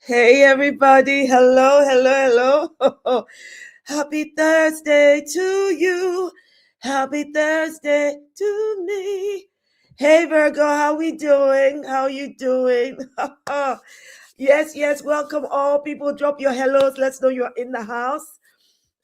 Hey everybody, hello, hello, hello. Happy Thursday to you. Happy Thursday to me. Hey Virgo, how we doing? How you doing? Yes, welcome all people. Drop your hellos. Let's know you're in the house.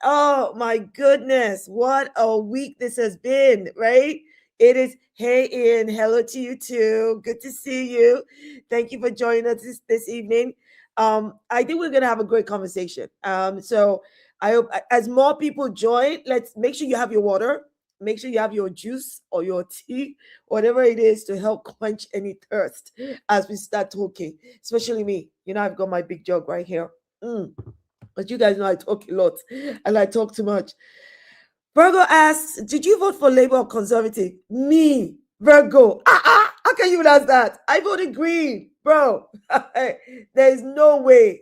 Oh my goodness, what a week this has been, right? It is, hey Ian, hello to you too. Good to see you. Thank you for joining us this evening. I think we're gonna have a great conversation. So I hope as more people join, let's make sure you have your water, make sure you have your juice or your tea, whatever it is to help quench any thirst as we start talking, especially me. You know, I've got my big jug right here. But you guys know I talk a lot and I talk too much. Virgo asks, did you vote for Labour or Conservative? Me, Virgo. How can you ask that? I voted Green, bro. There's no way.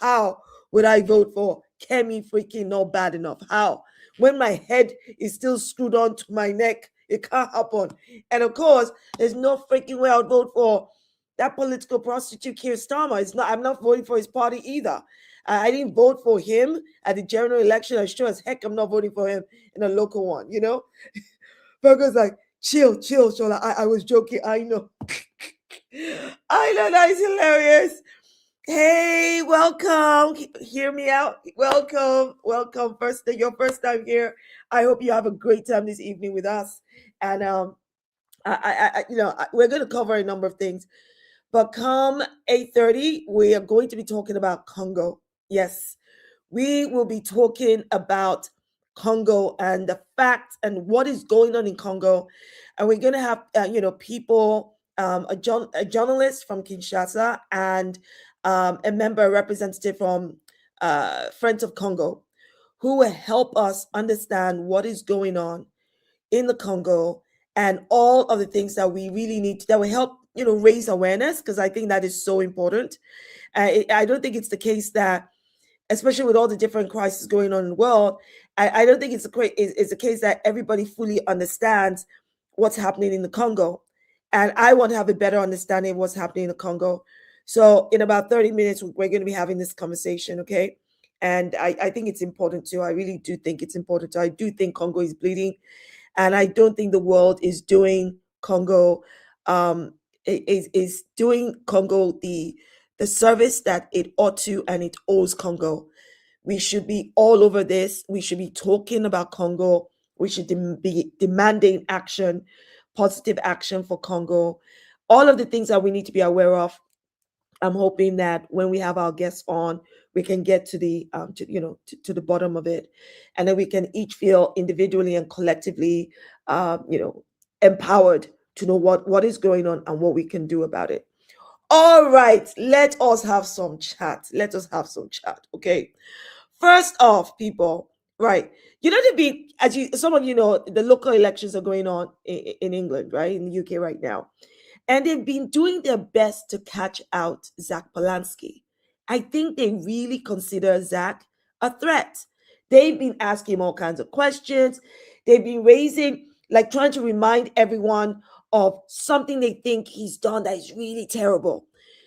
How would I vote for Kemi freaking not bad enough? How? When my head is still screwed on to my neck, it can't happen. And of course, there's no freaking way I'd vote for that political prostitute Keir Starmer. I'm not voting for his party either. I didn't vote for him at the general election. I sure as heck I'm not voting for him in a local one, you know? Virgo's like, chill, Shola. I was joking. I know. I know that is hilarious. Hey, welcome. Hear me out. Welcome. Your first time here. I hope you have a great time this evening with us. And we're going to cover a number of things. But come 8:30, we are going to be talking about Congo. Yes, we will be talking about Congo and the facts and what is going on in Congo. And we're going to have, people, a journalist from Kinshasa and a representative from Friends of Congo, who will help us understand what is going on in the Congo and all of the things that we really need that will help raise awareness, because I think that is so important. I don't think it's the case that, especially with all the different crises going on in the world, I don't think it's a case that everybody fully understands what's happening in the Congo. And I want to have a better understanding of what's happening in the Congo. So in about 30 minutes, we're going to be having this conversation, okay? And I think it's important too. I really do think it's important too. I do think Congo is bleeding. And I don't think the world is doing Congo is doing Congo the service that it ought to and it owes Congo. We should be all over this. We should be talking about Congo. We should be demanding action, positive action for Congo. All of the things that we need to be aware of. I'm hoping that when we have our guests on, we can get to the to the bottom of it, and then we can each feel individually and collectively empowered to know what is going on and what we can do about it. All right, let us have some chat. Okay, first off, people, right? Some of you know, the local elections are going on in England, right, in the UK right now. And they've been doing their best to catch out Zach Polanski. I think they really consider Zach a threat. They've been asking him all kinds of questions. They've been trying to remind everyone of something they think he's done that is really terrible.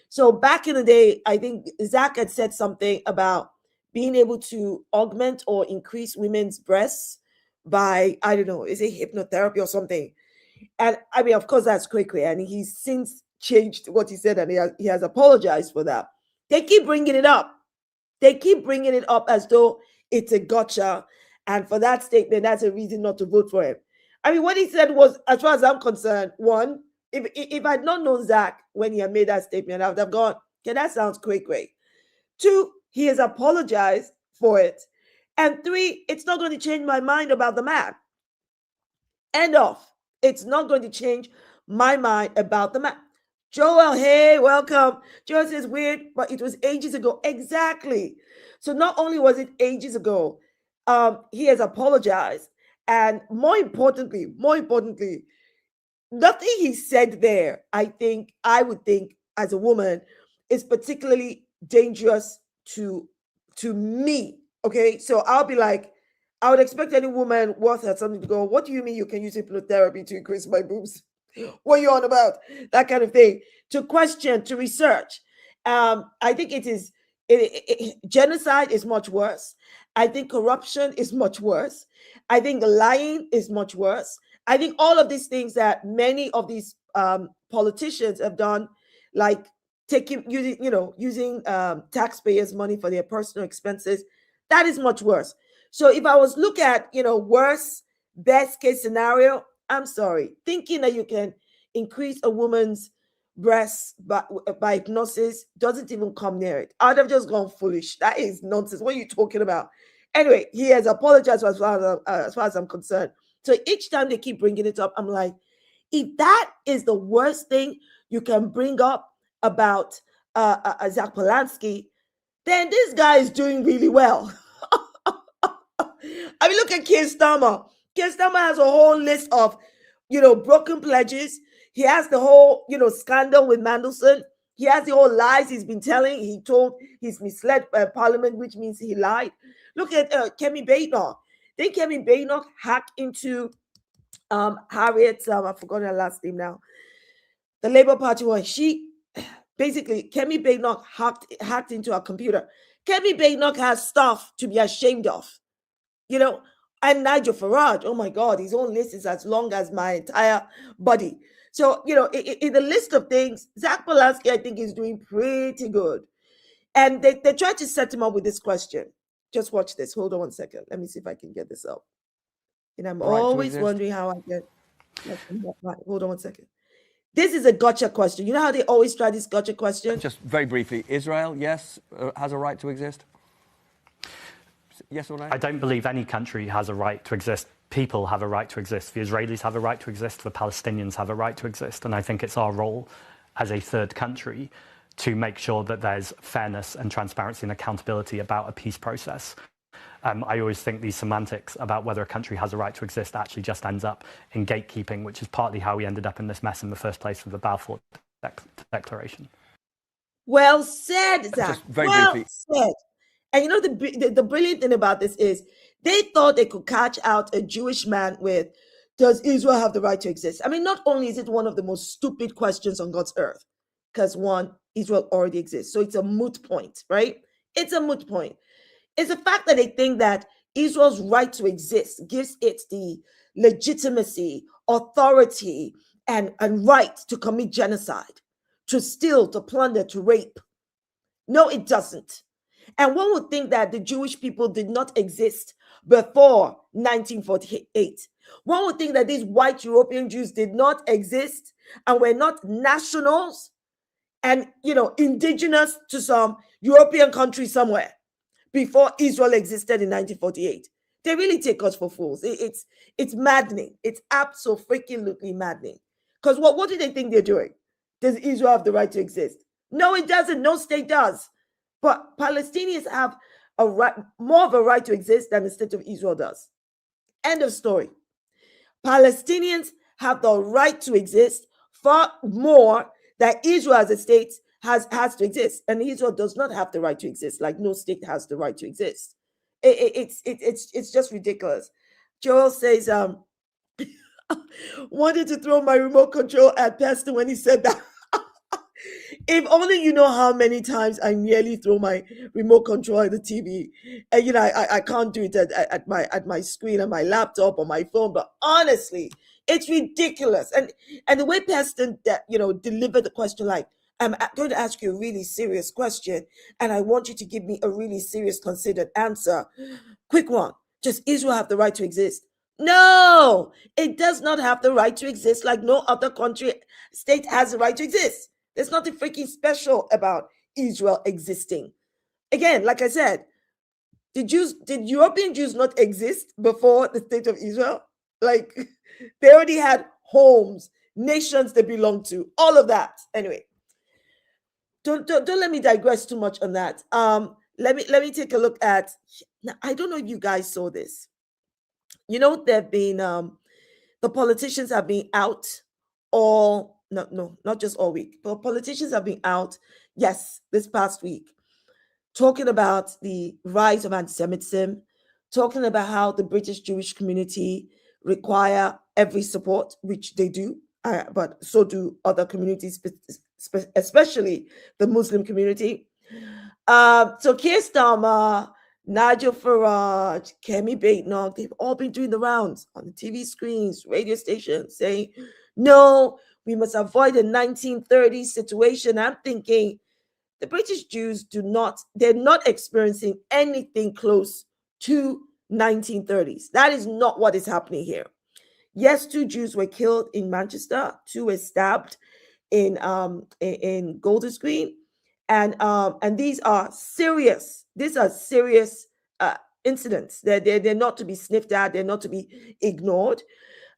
So back in the day, I think Zach had said something about being able to augment or increase women's breasts by, I don't know, is it hypnotherapy or something? And I mean, of course, that's quickly. And he's since changed what he said, and he has apologized for that. They keep bringing it up. As though it's a gotcha. And for that statement, that's a reason not to vote for him. I mean, what he said was, as far as I'm concerned, one, if I'd not known Zach when he had made that statement, I would have gone, okay, that sounds great. Two, he has apologized for it. And three, it's not going to change my mind about the man. End of. It's not going to change my mind about the man. Joel, hey, welcome. Joel says weird, but it was ages ago. Exactly. So not only was it ages ago, he has apologized. And more importantly, nothing he said there, I would think as a woman, is particularly dangerous to me. Okay. So I'll be like, I would expect any woman worth her something to go, what do you mean you can use hypnotherapy to increase my boobs? What are you on about? That kind of thing. To question, to research. I think genocide is much worse. I think corruption is much worse. I think lying is much worse. I think all of these things that many of these politicians have done, like using taxpayers' money for their personal expenses, that is much worse. So if I was look at worst best case scenario, I'm sorry, thinking that you can increase a woman's breasts by hypnosis doesn't even come near it. I'd have just gone foolish. That is nonsense. What are you talking about? Anyway, he has apologized as far as I'm concerned. So each time they keep bringing it up, I'm like, if that is the worst thing you can bring up about Zach Polanski, then this guy is doing really well. I mean, look at Keir Starmer. Keir Starmer has a whole list of, broken pledges. He has the whole, scandal with Mandelson. He has the whole lies he's been telling. He's misled Parliament, which means he lied. Look at Kemi Badenoch. Then Kemi Badenoch hacked into Harriet, I've forgotten her last name now. The Labour Party one. Basically, Kemi Badenoch hacked into her computer. Kemi Badenoch has stuff to be ashamed of. And Nigel Farage, oh my God, his own list is as long as my entire body. So, in the list of things, Zach Polanski, I think, is doing pretty good. And they tried to set him up with this question. Just watch this. Hold on one second. Let me see if I can get this up. And I'm always wondering how I get. Hold on one second. This is a gotcha question. You know how they always try this gotcha question? Just very briefly, Israel, yes, has a right to exist? Yes or no? I don't believe any country has a right to exist. People have a right to exist. The Israelis have a right to exist. The Palestinians have a right to exist. And I think it's our role as a third country to make sure that there's fairness and transparency and accountability about a peace process. I always think these semantics about whether a country has a right to exist actually just ends up in gatekeeping, which is partly how we ended up in this mess in the first place with the Balfour Declaration. Well said, Zach. Just very well briefly. Said. And the brilliant thing about this is they thought they could catch out a Jewish man with, does Israel have the right to exist? I mean, not only is it one of the most stupid questions on God's earth, because one, Israel already exists. So it's a moot point, right? It's a moot point. It's the fact that they think that Israel's right to exist gives it the legitimacy, authority, and right to commit genocide, to steal, to plunder, to rape. No, it doesn't. And one would think that the Jewish people did not exist before 1948. One would think that these white European Jews did not exist and were not nationals and, indigenous to some European country somewhere before Israel existed in 1948. They really take us for fools. It's maddening. It's absolutely maddening. Because what do they think they're doing? Does Israel have the right to exist? No, it doesn't. No state does. But Palestinians have a right, more of a right to exist than the state of Israel does. End of story. Palestinians have the right to exist far more than Israel as a state has to exist. And Israel does not have the right to exist, like no state has the right to exist. It's just ridiculous. Joel says, wanted to throw my remote control at Pastor when he said that. If only you know how many times I nearly throw my remote control at the TV. And I can't do it at my screen, on my laptop, or my phone. But honestly, it's ridiculous. And the way Pastor delivered the question, like, I'm going to ask you a really serious question, and I want you to give me a really serious, considered answer. Quick one. Does Israel have the right to exist? No, it does not have the right to exist, like no other country, state has the right to exist. There's nothing freaking special about Israel existing. Again, like I said, did European Jews not exist before the state of Israel? Like, they already had homes, nations they belonged to, all of that. Anyway, don't let me digress too much on that. Let me take a look at. Now, I don't know if you guys saw this. There've been the politicians have been out all. No, not just all week, but politicians have been out, yes, this past week, talking about the rise of antisemitism, talking about how the British Jewish community require every support, which they do, but so do other communities, especially the Muslim community. So Keir Starmer, Nigel Farage, Kemi Badenoch, they've all been doing the rounds on the TV screens, radio stations, saying, no, we must avoid the 1930s situation. I'm thinking the British Jews they're not experiencing anything close to 1930s. That is not what is happening here. Yes, 2 Jews were killed in Manchester, 2 were stabbed in Golders Green. And these are serious incidents. They're not to be sniffed at, they're not to be ignored.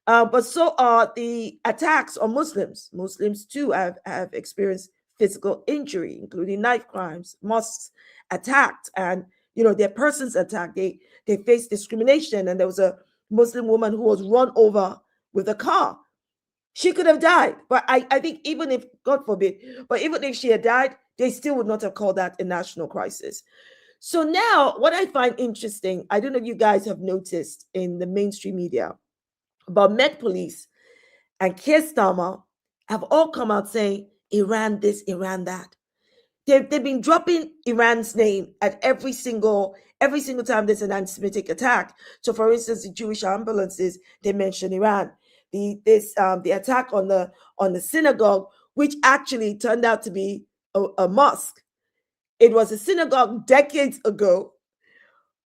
But so are the attacks on Muslims. Muslims too have experienced physical injury, including knife crimes, mosques attacked, and their persons attacked. They face discrimination, and there was a Muslim woman who was run over with a car. She could have died, but I think even if, God forbid, but even if she had died, they still would not have called that a national crisis. So now, what I find interesting, I don't know if you guys have noticed in the mainstream media, but Met Police and Keir Starmer have all come out saying Iran this, Iran that. They've been dropping Iran's name at every single time there's an anti-Semitic attack. So, for instance, the Jewish ambulances, they mention Iran. The attack on the synagogue, which actually turned out to be a mosque. It was a synagogue decades ago,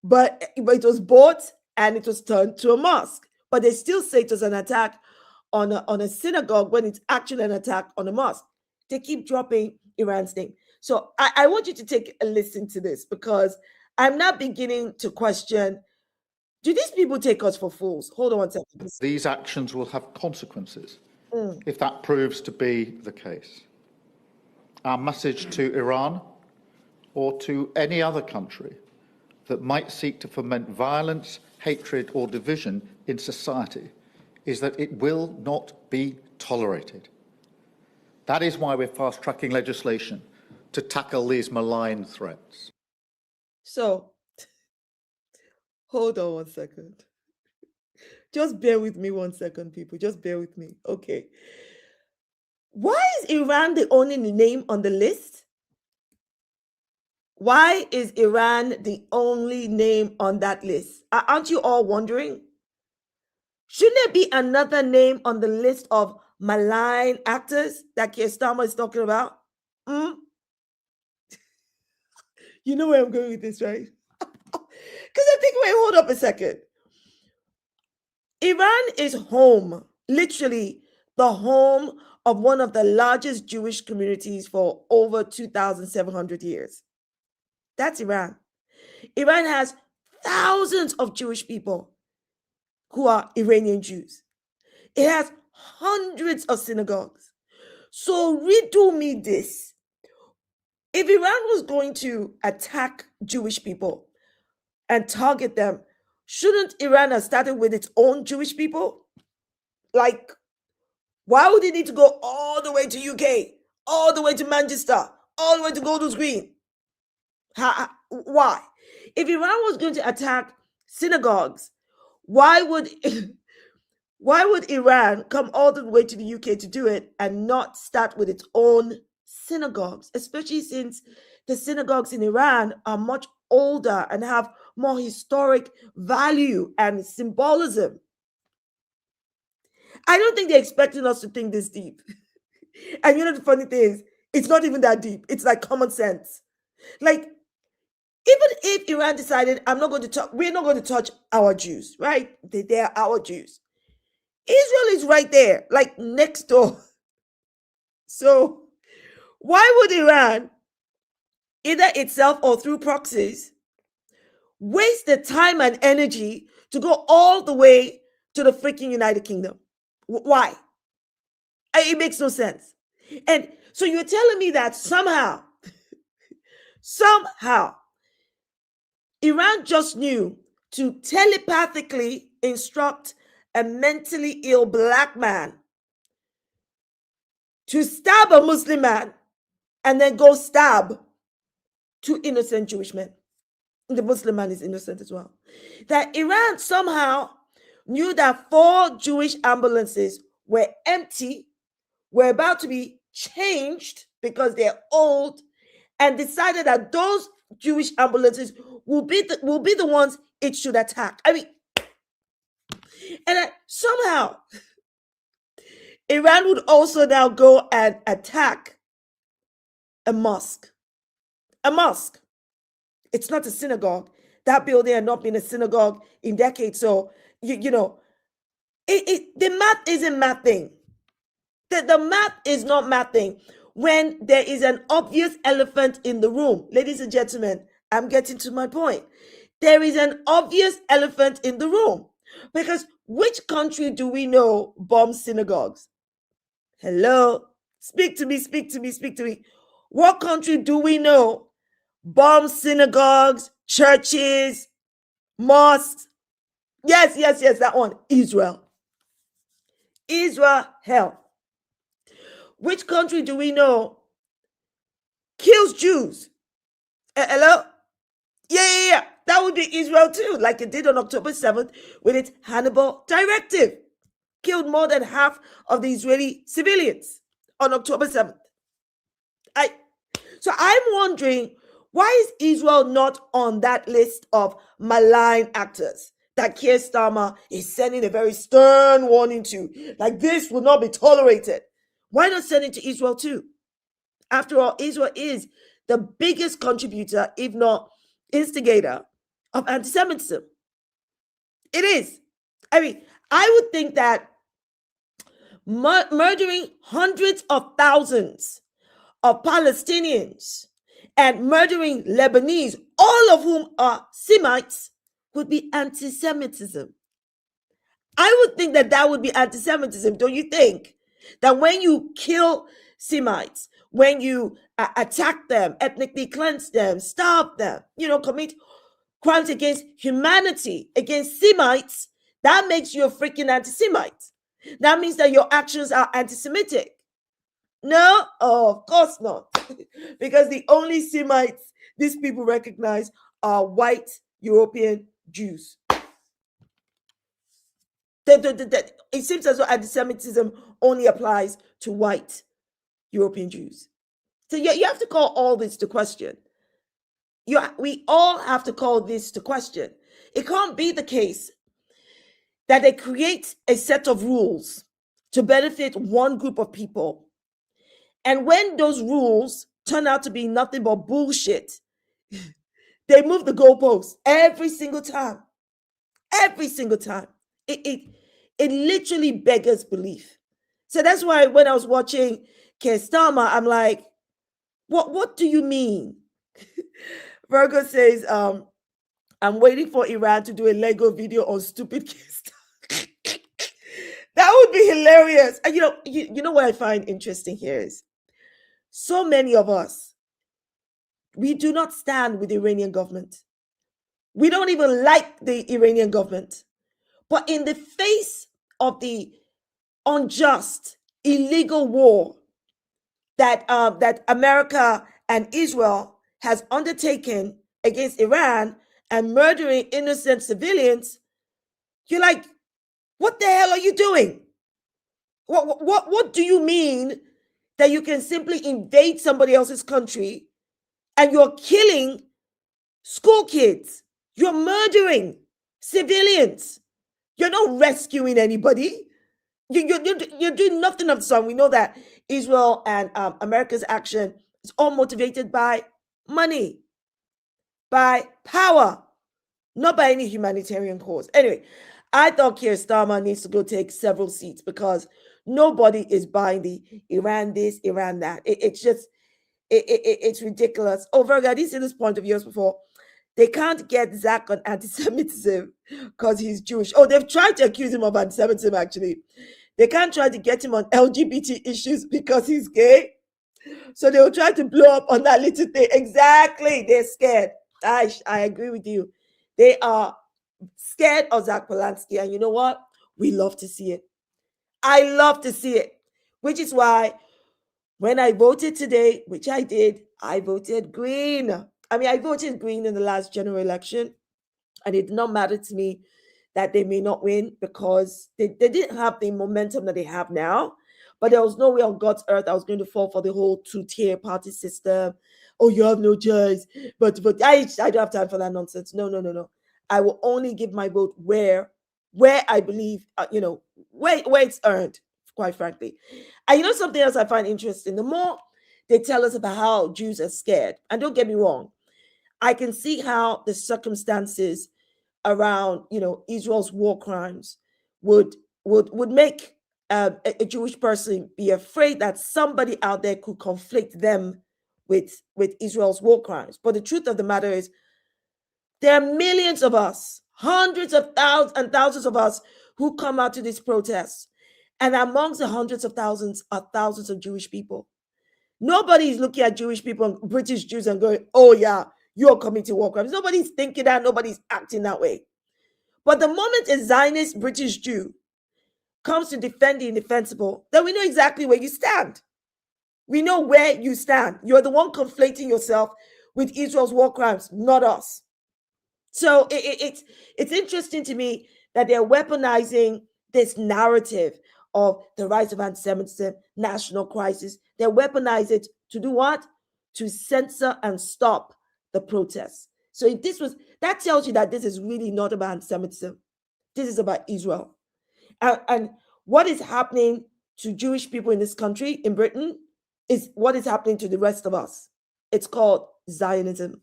but it was bought and it was turned to a mosque. But they still say it was an attack on a synagogue when it's actually an attack on a mosque. They keep dropping Iran's name. So I want you to take a listen to this, because I'm now beginning to question, do these people take us for fools? Hold on one second. These actions will have consequences if that proves to be the case. Our message to Iran or to any other country that might seek to foment violence, hatred or division in society is that it will not be tolerated. That is why we're fast-tracking legislation to tackle these malign threats. So, hold on one second. Just bear with me 1 second, people. Just bear with me. Okay. Why is Iran the only name on the list? Why is Iran the only name on that list? Aren't you all wondering? Shouldn't there be another name on the list of malign actors that Keir Starmer is talking about? You know where I'm going with this, right? Because I think, wait, hold up a second. Iran is home, literally the home of one of the largest Jewish communities for over 2,700 years. That's Iran. Iran has thousands of Jewish people who are Iranian Jews. It has hundreds of synagogues. So riddle me this. If Iran was going to attack Jewish people and target them, shouldn't Iran have started with its own Jewish people? Like, why would it need to go all the way to UK, all the way to Manchester, all the way to Golders Green? Why? If Iran was going to attack synagogues, why would Iran come all the way to the UK to do it and not start with its own synagogues, especially since the synagogues in Iran are much older and have more historic value and symbolism? I don't think they're expecting us to think this deep. And you know the funny thing is, it's not even that deep. It's like common sense. Like, even if Iran decided, we're not going to touch our Jews, right? They are our Jews. Israel is right there, like next door. So why would Iran, either itself or through proxies, waste the time and energy to go all the way to the freaking United Kingdom? Why? It makes no sense. And so you're telling me that somehow, Iran just knew to telepathically instruct a mentally ill black man to stab a Muslim man and then go stab 2 innocent Jewish men. The Muslim man is innocent as well. That Iran somehow knew that 4 Jewish ambulances were empty, were about to be changed, because they're old, and decided that those Jewish ambulances will be the ones it should attack. I mean, and somehow Iran would also now go and attack a mosque. A mosque. It's not a synagogue. That building had not been a synagogue in decades. So, you know, the math isn't mathing. The math is not mathing when there is an obvious elephant in the room. Ladies and gentlemen, I'm getting to my point. There is an obvious elephant in the room. Because which country do we know bombs synagogues? Hello? Speak to me, speak to me, speak to me. What country do we know bombs synagogues, churches, mosques? Yes, that one. Israel. Israel. Which country do we know kills Jews? Hello? Yeah. That would be Israel too, like it did on October 7th with its Hannibal directive. Killed more than half of the Israeli civilians on October 7th. So I'm wondering, why is Israel not on that list of malign actors that Keir Starmer is sending a very stern warning to? Like, this will not be tolerated. Why not send it to Israel too? After all, Israel is the biggest contributor, if not instigator, of anti-Semitism. It is. I mean, I would think that murdering hundreds of thousands of Palestinians and murdering Lebanese, all of whom are Semites, would be anti-Semitism. I would think that that would be anti-Semitism, don't you think? That when you kill Semites, when you attack them, ethnically cleanse them, starve them, commit crimes against humanity, against Semites, that makes you a freaking anti-Semite. That means that your actions are anti-Semitic. No, of course not. Because the only Semites these people recognize are white European Jews. It seems as though anti-Semitism only applies to white European Jews. So you have to call all this to question. We all have to call this to question. It can't be the case that they create a set of rules to benefit one group of people. And when those rules turn out to be nothing but bullshit, they move the goalposts every single time. Every single time. It literally beggars belief. So that's why when I was watching Keir Starmer, I'm like, what do you mean? Virgo says, I'm waiting for Iran to do a Lego video on stupid Keir Starmer. That would be hilarious. And you know what I find interesting here is so many of us, we do not stand with the Iranian government. We don't even like the Iranian government. But in the face of the unjust, illegal war that America and Israel has undertaken against Iran and murdering innocent civilians, you're like, what the hell are you doing? What do you mean that you can simply invade somebody else's country and you're killing school kids? You're murdering civilians. You're not rescuing anybody. You're doing nothing of the sort. We know that Israel and America's action is all motivated by money, by power, not by any humanitarian cause. Anyway, I thought Keir Starmer needs to go take several seats because nobody is buying the Iran this, Iran that. It's ridiculous. Oh, Virgo, I didn't see this point of yours before. They can't get Zach on anti-Semitism because he's Jewish. Oh, they've tried to accuse him of anti-Semitism, actually. They can't try to get him on LGBT issues because he's gay. So they'll try to blow up on that little thing. Exactly. They're scared. I agree with you. They are scared of Zach Polanski. And you know what? We love to see it. I love to see it. Which is why when I voted today, which I did, I voted green. I voted green in the last general election, and it did not matter to me that they may not win because they didn't have the momentum that they have now. But there was no way on God's earth I was going to fall for the whole two-tier party system. Oh, you have no choice. But I don't have time for that nonsense. No. I will only give my vote where I believe, where it's earned, quite frankly. And something else I find interesting, the more they tell us about how Jews are scared, and don't get me wrong, I can see how the circumstances around, Israel's war crimes would make a Jewish person be afraid that somebody out there could conflict them with Israel's war crimes. But the truth of the matter is, there are millions of us, hundreds of thousands and thousands of us who come out to these protests. And amongst the hundreds of thousands are thousands of Jewish people. Nobody is looking at Jewish people, British Jews, and going, oh yeah, you're committing war crimes. Nobody's thinking that, nobody's acting that way. But the moment a Zionist British Jew comes to defend the indefensible, then we know exactly where you stand. We know where you stand. You're the one conflating yourself with Israel's war crimes, not us. So it's interesting to me that they're weaponizing this narrative of the rise of anti-Semitism, national crisis. They weaponize it to do what? To censor and stop the protests. So if that tells you that this is really not about anti-Semitism. This is about Israel. And what is happening to Jewish people in this country, in Britain, is what is happening to the rest of us. It's called Zionism.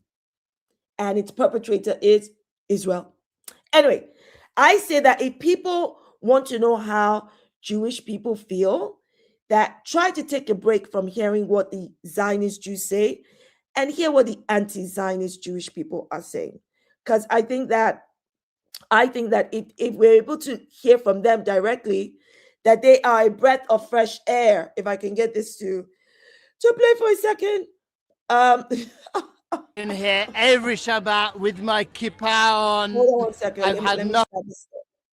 And its perpetrator is Israel. Anyway, I say that if people want to know how Jewish people feel, that try to take a break from hearing what the Zionist Jews say and hear what the anti-Zionist Jewish people are saying. Because I think that if we're able to hear from them directly, that they are a breath of fresh air. If I can get this to play for a second. In here every Shabbat with my kippah on. Hold on one second. I've had nothing.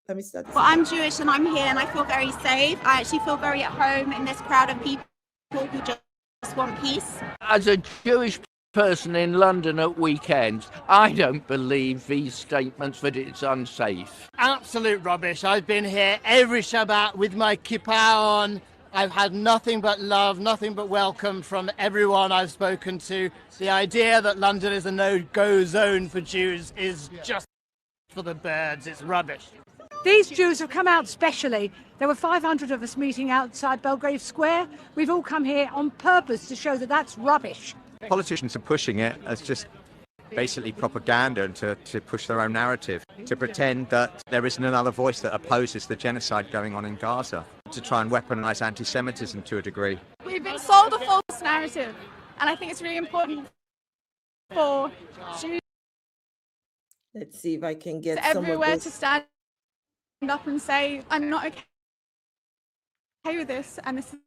Let me start this. Well, I'm Jewish and I'm here and I feel very safe. I actually feel very at home in this crowd of people who just want peace. As a Jewish person in London at weekends, I don't believe these statements that it's unsafe. Absolute rubbish. I've been here every Shabbat with my kippah on. I've had nothing but love, nothing but welcome from everyone I've spoken to. The idea that London is a no-go zone for Jews is just for the birds. It's rubbish. These Jews have come out specially. There were 500 of us meeting outside Belgrave Square. We've all come here on purpose to show that that's rubbish. Politicians are pushing it as just basically propaganda and to push their own narrative, to pretend that there isn't another voice that opposes the genocide going on in Gaza, to try and weaponize anti-Semitism to a degree. We've been sold a false narrative, and I think it's really important for Jews Let's see if I can get everywhere to stand up and say, I'm not okay with this, and this is...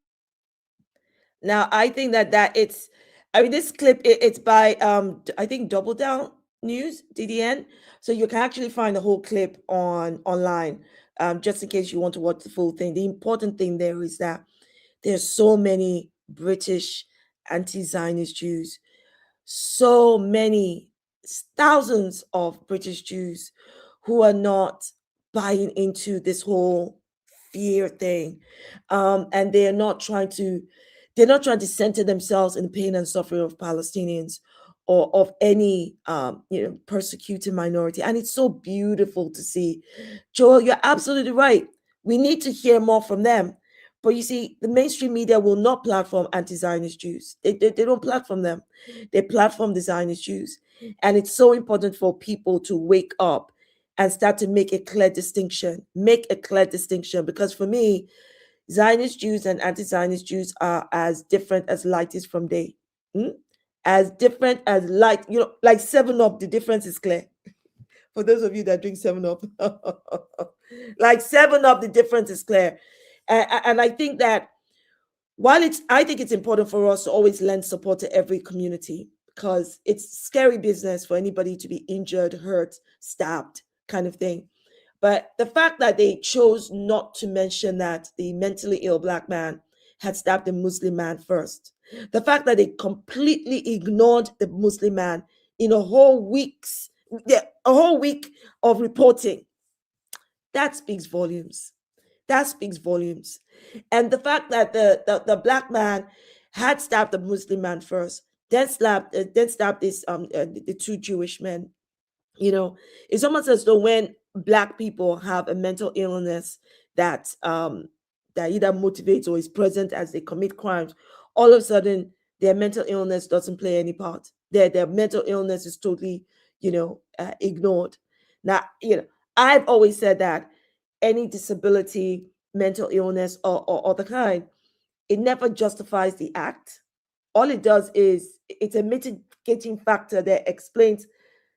Now, I think that this clip, it's by, I think, Double Down News, DDN. So you can actually find the whole clip online, just in case you want to watch the full thing. The important thing there is that there's so many British anti-Zionist Jews, so many, thousands of British Jews who are not buying into this whole fear thing. And they're not trying to center themselves in the pain and suffering of Palestinians or of any persecuted minority. And it's so beautiful to see. Joel, you're absolutely right. We need to hear more from them. But you see, the mainstream media will not platform anti-Zionist Jews. They don't platform them. They platform the Zionist Jews. And it's so important for people to wake up and start to make a clear distinction. Because for me, Zionist Jews and anti-Zionist Jews are as different as light is from day. As different as light, like 7-Up, the difference is clear. For those of you that drink 7-Up, like 7-Up, the difference is clear. And I think that I think it's important for us to always lend support to every community, because it's scary business for anybody to be injured, hurt, stabbed, kind of thing. But the fact that they chose not to mention that the mentally ill Black man had stabbed the Muslim man first, the fact that they completely ignored the Muslim man in a whole week of reporting, that speaks volumes. That speaks volumes. And the fact that the black man had stabbed the Muslim man first, then stabbed this the two Jewish men. It's almost as though when black people have a mental illness that that either motivates or is present as they commit crimes, all of a sudden their mental illness doesn't play any part. Their mental illness is totally, ignored. Now, I've always said that any disability, mental illness, or the kind, it never justifies the act. All it does is it's a mitigating factor that explains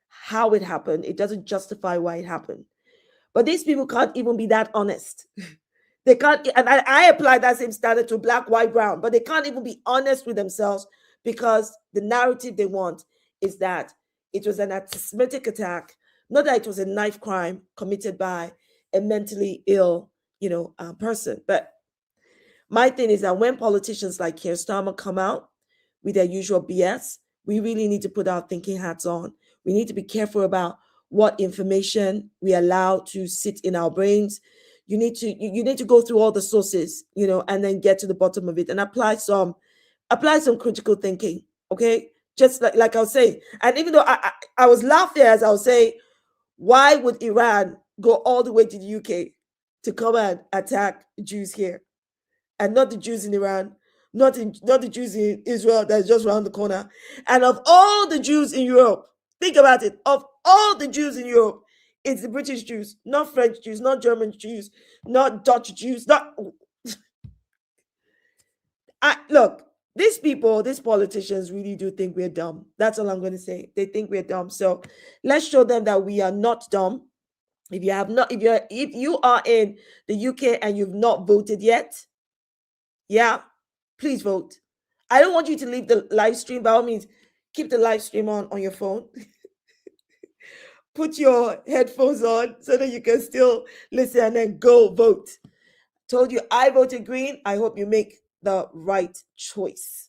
how it happened. It doesn't justify why it happened. But these people can't even be that honest. They can't, and I apply that same standard to black, white, brown, but they can't even be honest with themselves because the narrative they want is that it was an anti-Semitic attack, not that it was a knife crime committed by a mentally ill, person. But my thing is that when politicians like Keir Starmer come out with their usual BS, we really need to put our thinking hats on. We need to be careful about what information we allow to sit in our brains. You need to go through all the sources, and then get to the bottom of it and apply some critical thinking. Okay, just like I was saying, and even though I was laughing as I was saying, why would Iran go all the way to the UK to come and attack Jews here, and not the Jews in Iran, not the Jews in Israel that's just around the corner, and of all the Jews in Europe, think about it, of all the Jews in Europe, it's the British Jews, not French Jews, not German Jews, not Dutch Jews, look, these politicians really do think we're dumb. That's all I'm going to say. They think we're dumb. So let's show them that we are not dumb. If you are in the UK and you've not voted yet, please vote. I don't want you to leave the live stream. By all means, keep the live stream on your phone. Put your headphones on so that you can still listen and then go vote. Told you I voted green. I hope you make the right choice.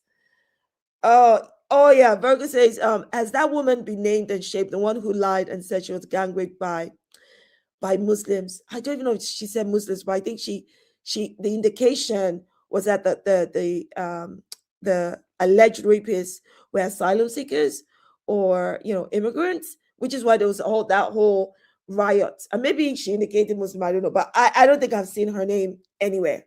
Oh yeah, Virgo says, has that woman been named and shaped, the one who lied and said she was gang raped by Muslims? I don't even know if she said Muslims, but I think she the indication was that the alleged rapists were asylum seekers or immigrants, which is why there was that whole riot. And maybe she indicated Muslim, I don't know, but I don't think I've seen her name anywhere.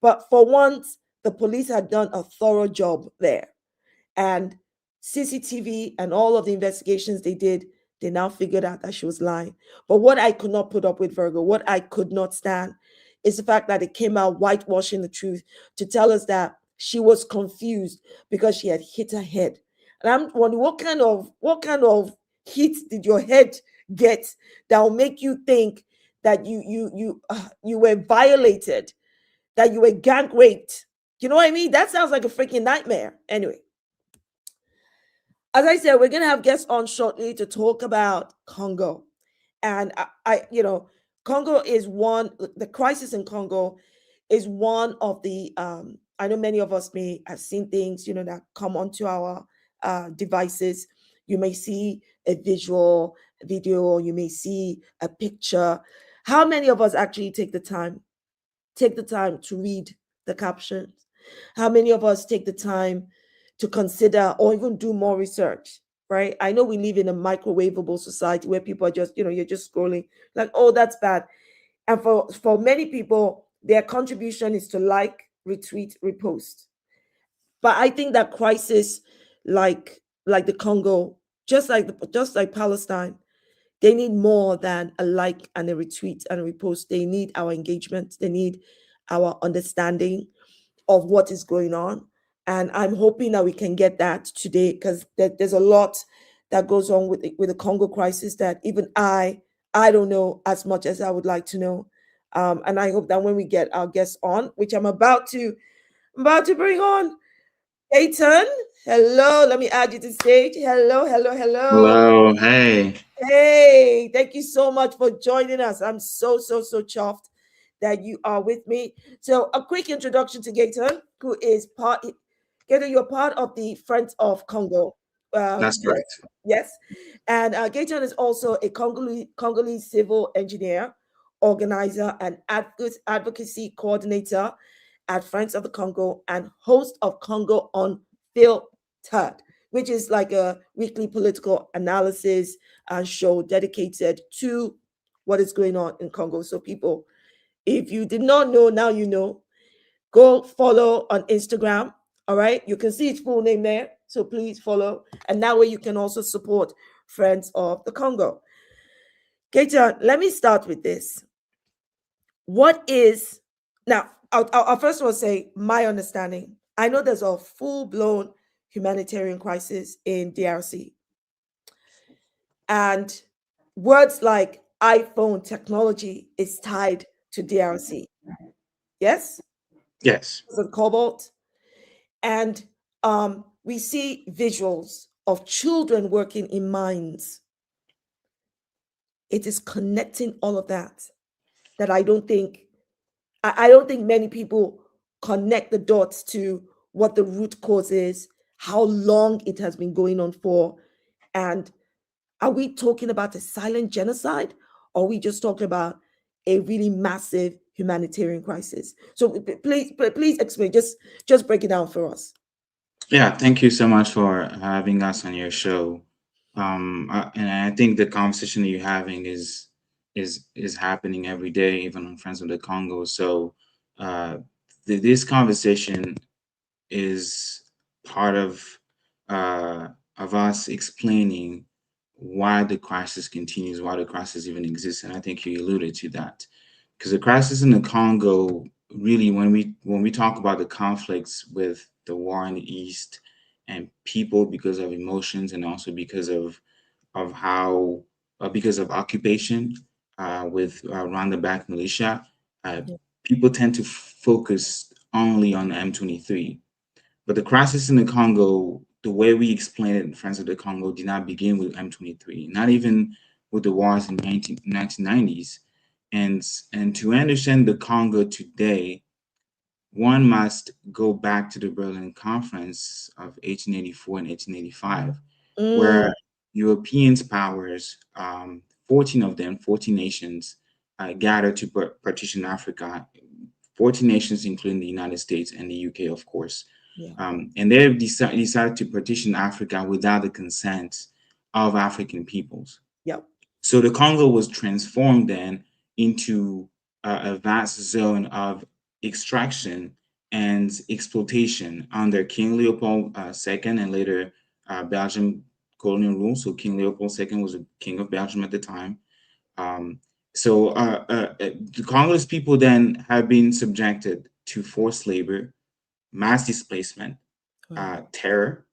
But for once, the police had done a thorough job there. And CCTV and all of the investigations they did, they now figured out that she was lying. But what I could not put up with, Virgo, what I could not stand is the fact that it came out whitewashing the truth to tell us that she was confused because she had hit her head. And I'm wondering, what kind of hit did your head get that will make you think that you were violated, that you were gang raped? You know what I mean? That sounds like a freaking nightmare. Anyway, as I said, we're gonna have guests on shortly to talk about Congo, and Congo is the crisis in Congo is one of the I know many of us may have seen things that come onto our devices. You may see a visual video, you may see a picture. How many of us actually take the time to read the captions? How many of us take the time to consider or even do more research? Right? I know we live in a microwavable society where people are just, you're just scrolling like, oh, that's bad. And for many people, their contribution is to like, retweet, repost. But I think that crisis, like the Congo, just like Palestine, they need more than a like and a retweet and a repost. They need our engagement. They need our understanding of what is going on. And I'm hoping that we can get that today, because there's a lot that goes on with the Congo crisis that even I don't know as much as I would like to know. And I hope that when we get our guests on, which I'm about to bring on, Gaetan, hello. Let me add you to the stage. Hello. Hello. Hey, thank you so much for joining us. I'm so chuffed that you are with me. So a quick introduction to Gaetan, who is Gaetan, you're part of the Friends of Congo. That's correct. Yes. And Gaetan is also a Congolese civil engineer, organizer and advocacy coordinator at Friends of the Congo and host of Congo Unfiltered, which is like a weekly political analysis show dedicated to what is going on in Congo. So people, if you did not know, now you know. Go follow on Instagram. All right. You can see its full name there. So please follow. And that way you can also support Friends of the Congo. Gaetan, let me start with this. What is, now, I'll first of all say my understanding. I know there's a full-blown humanitarian crisis in DRC. And words like iPhone technology is tied to DRC. Yes? Yes. The cobalt. And we see visuals of children working in mines. It is connecting all of that I don't think many people connect the dots to what the root cause is, how long it has been going on for, and are we talking about a silent genocide, or are we just talking about a really massive humanitarian crisis? So please explain, just break it down for us. Yeah, thank you so much for having us on your show. And I think the conversation that you're having is happening every day, even on Friends of the Congo. So this conversation is part of us explaining why the crisis continues, why the crisis even exists, and I think you alluded to that, because the crisis in the Congo, really, when we talk about the conflicts with the war in the East and people, because of emotions and also because of how because of occupation with round-the-back militia, people tend to focus only on M23. But the crisis in the Congo, the way we explain it in Friends of the Congo, did not begin with M23, not even with the wars in 1990s. And to understand the Congo today, one must go back to the Berlin Conference of 1884 and 1885, where European powers, 14 of them, 14 nations, gathered to partition Africa, 14 nations, including the United States and the UK, of course. Yeah. And they decided to partition Africa without the consent of African peoples. Yep. So the Congo was transformed then into a vast zone of extraction and exploitation under King Leopold II and later Belgian colonial rule. So King Leopold II was the king of Belgium at the time. The Congolese people then have been subjected to forced labor, mass displacement, terror,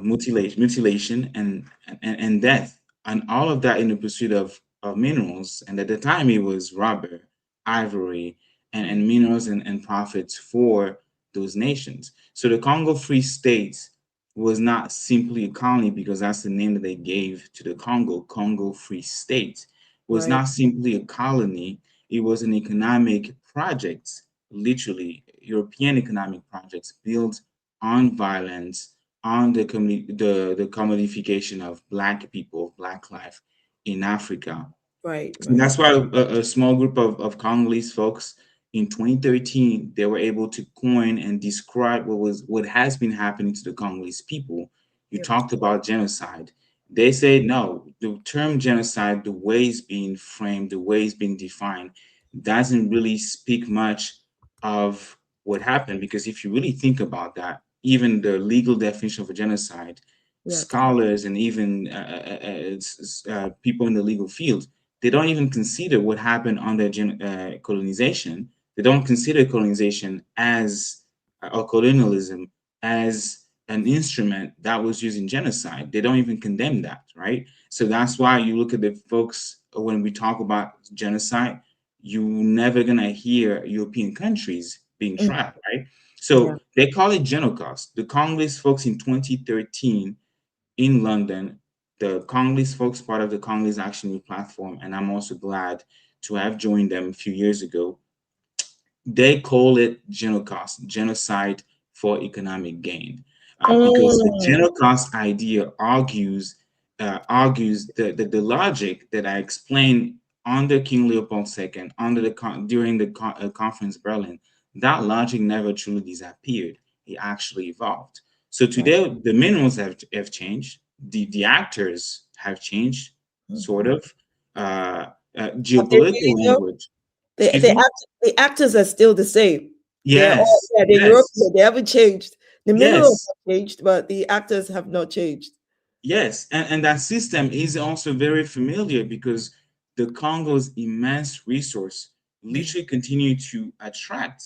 mutilation, and death, and all of that in the pursuit of minerals. And at the time, it was rubber, ivory, and minerals and profits for those nations. So the Congo Free State was not simply a colony, because that's the name that they gave to the Congo Free State. Was not simply a colony, it was an economic project, literally European economic projects built on violence, on the commodification of Black people, Black life in Africa. Right. And that's why a small group of Congolese folks in 2013, they were able to coin and describe what has been happening to the Congolese people. You talked about genocide. They say no, the term genocide, the way it's being framed, the way it's being defined, doesn't really speak much of what happened, because if you really think about that, even the legal definition of a genocide, scholars and even people in the legal field, they don't even consider what happened under colonization. They don't consider colonization as or colonialism as an instrument that was used in genocide. They don't even condemn that, right? So that's why you look at the folks, when we talk about genocide, you're never gonna hear European countries being trapped, right? So they call it Genocost. The Congolese folks in 2013 in London, the Congolese folks, part of the Congolese Action Youth Platform, and I'm also glad to have joined them a few years ago, they call it Genocost, genocide for economic gain. Because the Genocost idea argues the logic that I explained under King Leopold II, during the conference Berlin, that logic never truly disappeared. It actually evolved. So today, the minerals have changed. The actors have changed, sort of. But they Geopolitical really don't. language. Excuse me? The actors are still the same. They're all, Yes. they're European. They haven't changed. The minerals Yes. have changed, but the actors have not changed. Yes, and that system is also very familiar because the Congo's immense resource literally continue to attract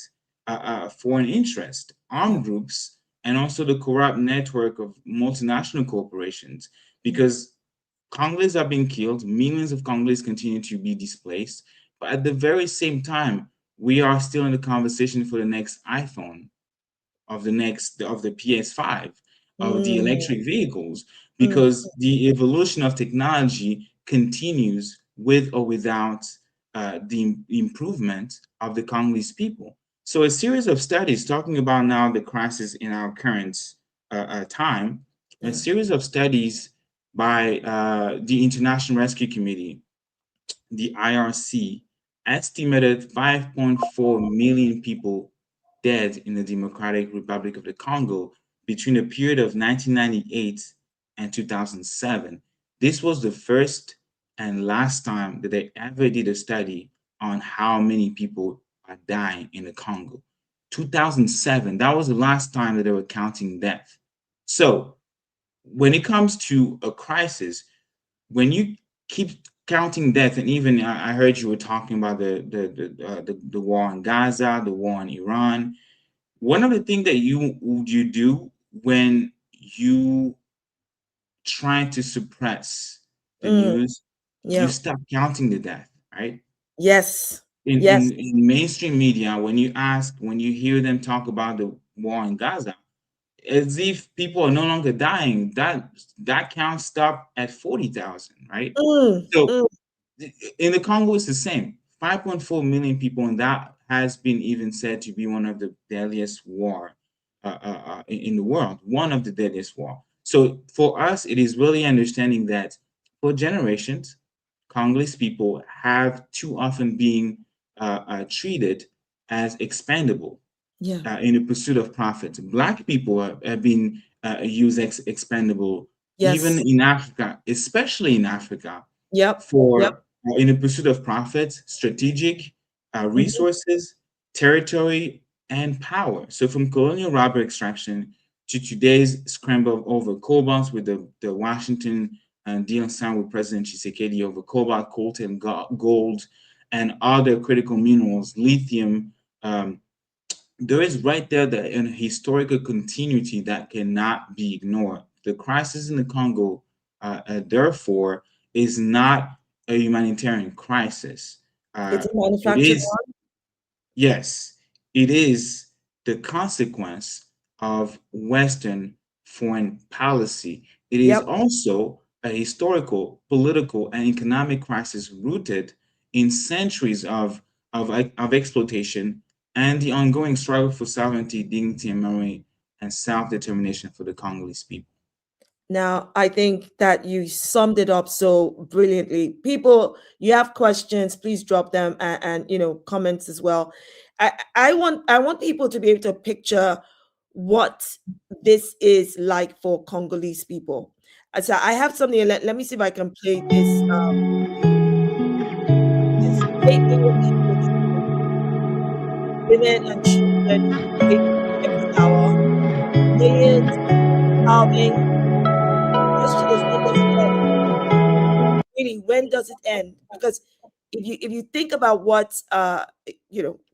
foreign interest, armed groups, and also the corrupt network of multinational corporations. Because Congolese are being killed, millions of Congolese continue to be displaced, but at the very same time, we are still in the conversation for the next iPhone, of the PS5, of the electric vehicles, because the evolution of technology continues with or without the improvement of the Congolese people. So a series of studies talking about now the crisis in our current time, a series of studies by the International Rescue Committee, the IRC, estimated 5.4 million people dead in the Democratic Republic of the Congo between the period of 1998 and 2007. This was the first and last time that they ever did a study on how many people are dying in the Congo. 2007, that was the last time that they were counting death. So when it comes to a crisis, when you keep counting death, and even I heard you were talking about the war in Gaza, the war in Iran. One of the things that you do when you try to suppress the news, you stop counting the death, right? Yes. In mainstream media, when you hear them talk about the war in Gaza, as if people are no longer dying, that count stopped at 40,000, right? So in the Congo, it's the same. 5.4 million people, and that has been even said to be one of the deadliest war in the world, one of the deadliest war. So for us, it is really understanding that for generations, Congolese people have too often been treated as expendable in the pursuit of profit. Black people have been used as expendable, even in Africa, especially in Africa, for in the pursuit of profits, strategic resources, territory, and power. So from colonial robber extraction to today's scramble over cobalt with the Washington deal signed with President Tshisekedi over cobalt, coltan, gold, and other critical minerals, lithium. There is right there an historical continuity that cannot be ignored. The crisis in the Congo, therefore, is not a humanitarian crisis. It's a It manufactured is, one. yes, it is the consequence of Western foreign policy. It is also a historical, political, and economic crisis rooted in centuries of exploitation and the ongoing struggle for sovereignty, dignity, and memory, and self-determination for the Congolese people. Now, I think that you summed it up so brilliantly. People, you have questions, please drop them, and comments as well. I want people to be able to picture what this is like for Congolese people. So I have something. Let me see if I can play this. This 8 million people, women and children every hour, millions starving. The question is, when does it end? Really, when does it end? Because if you think about what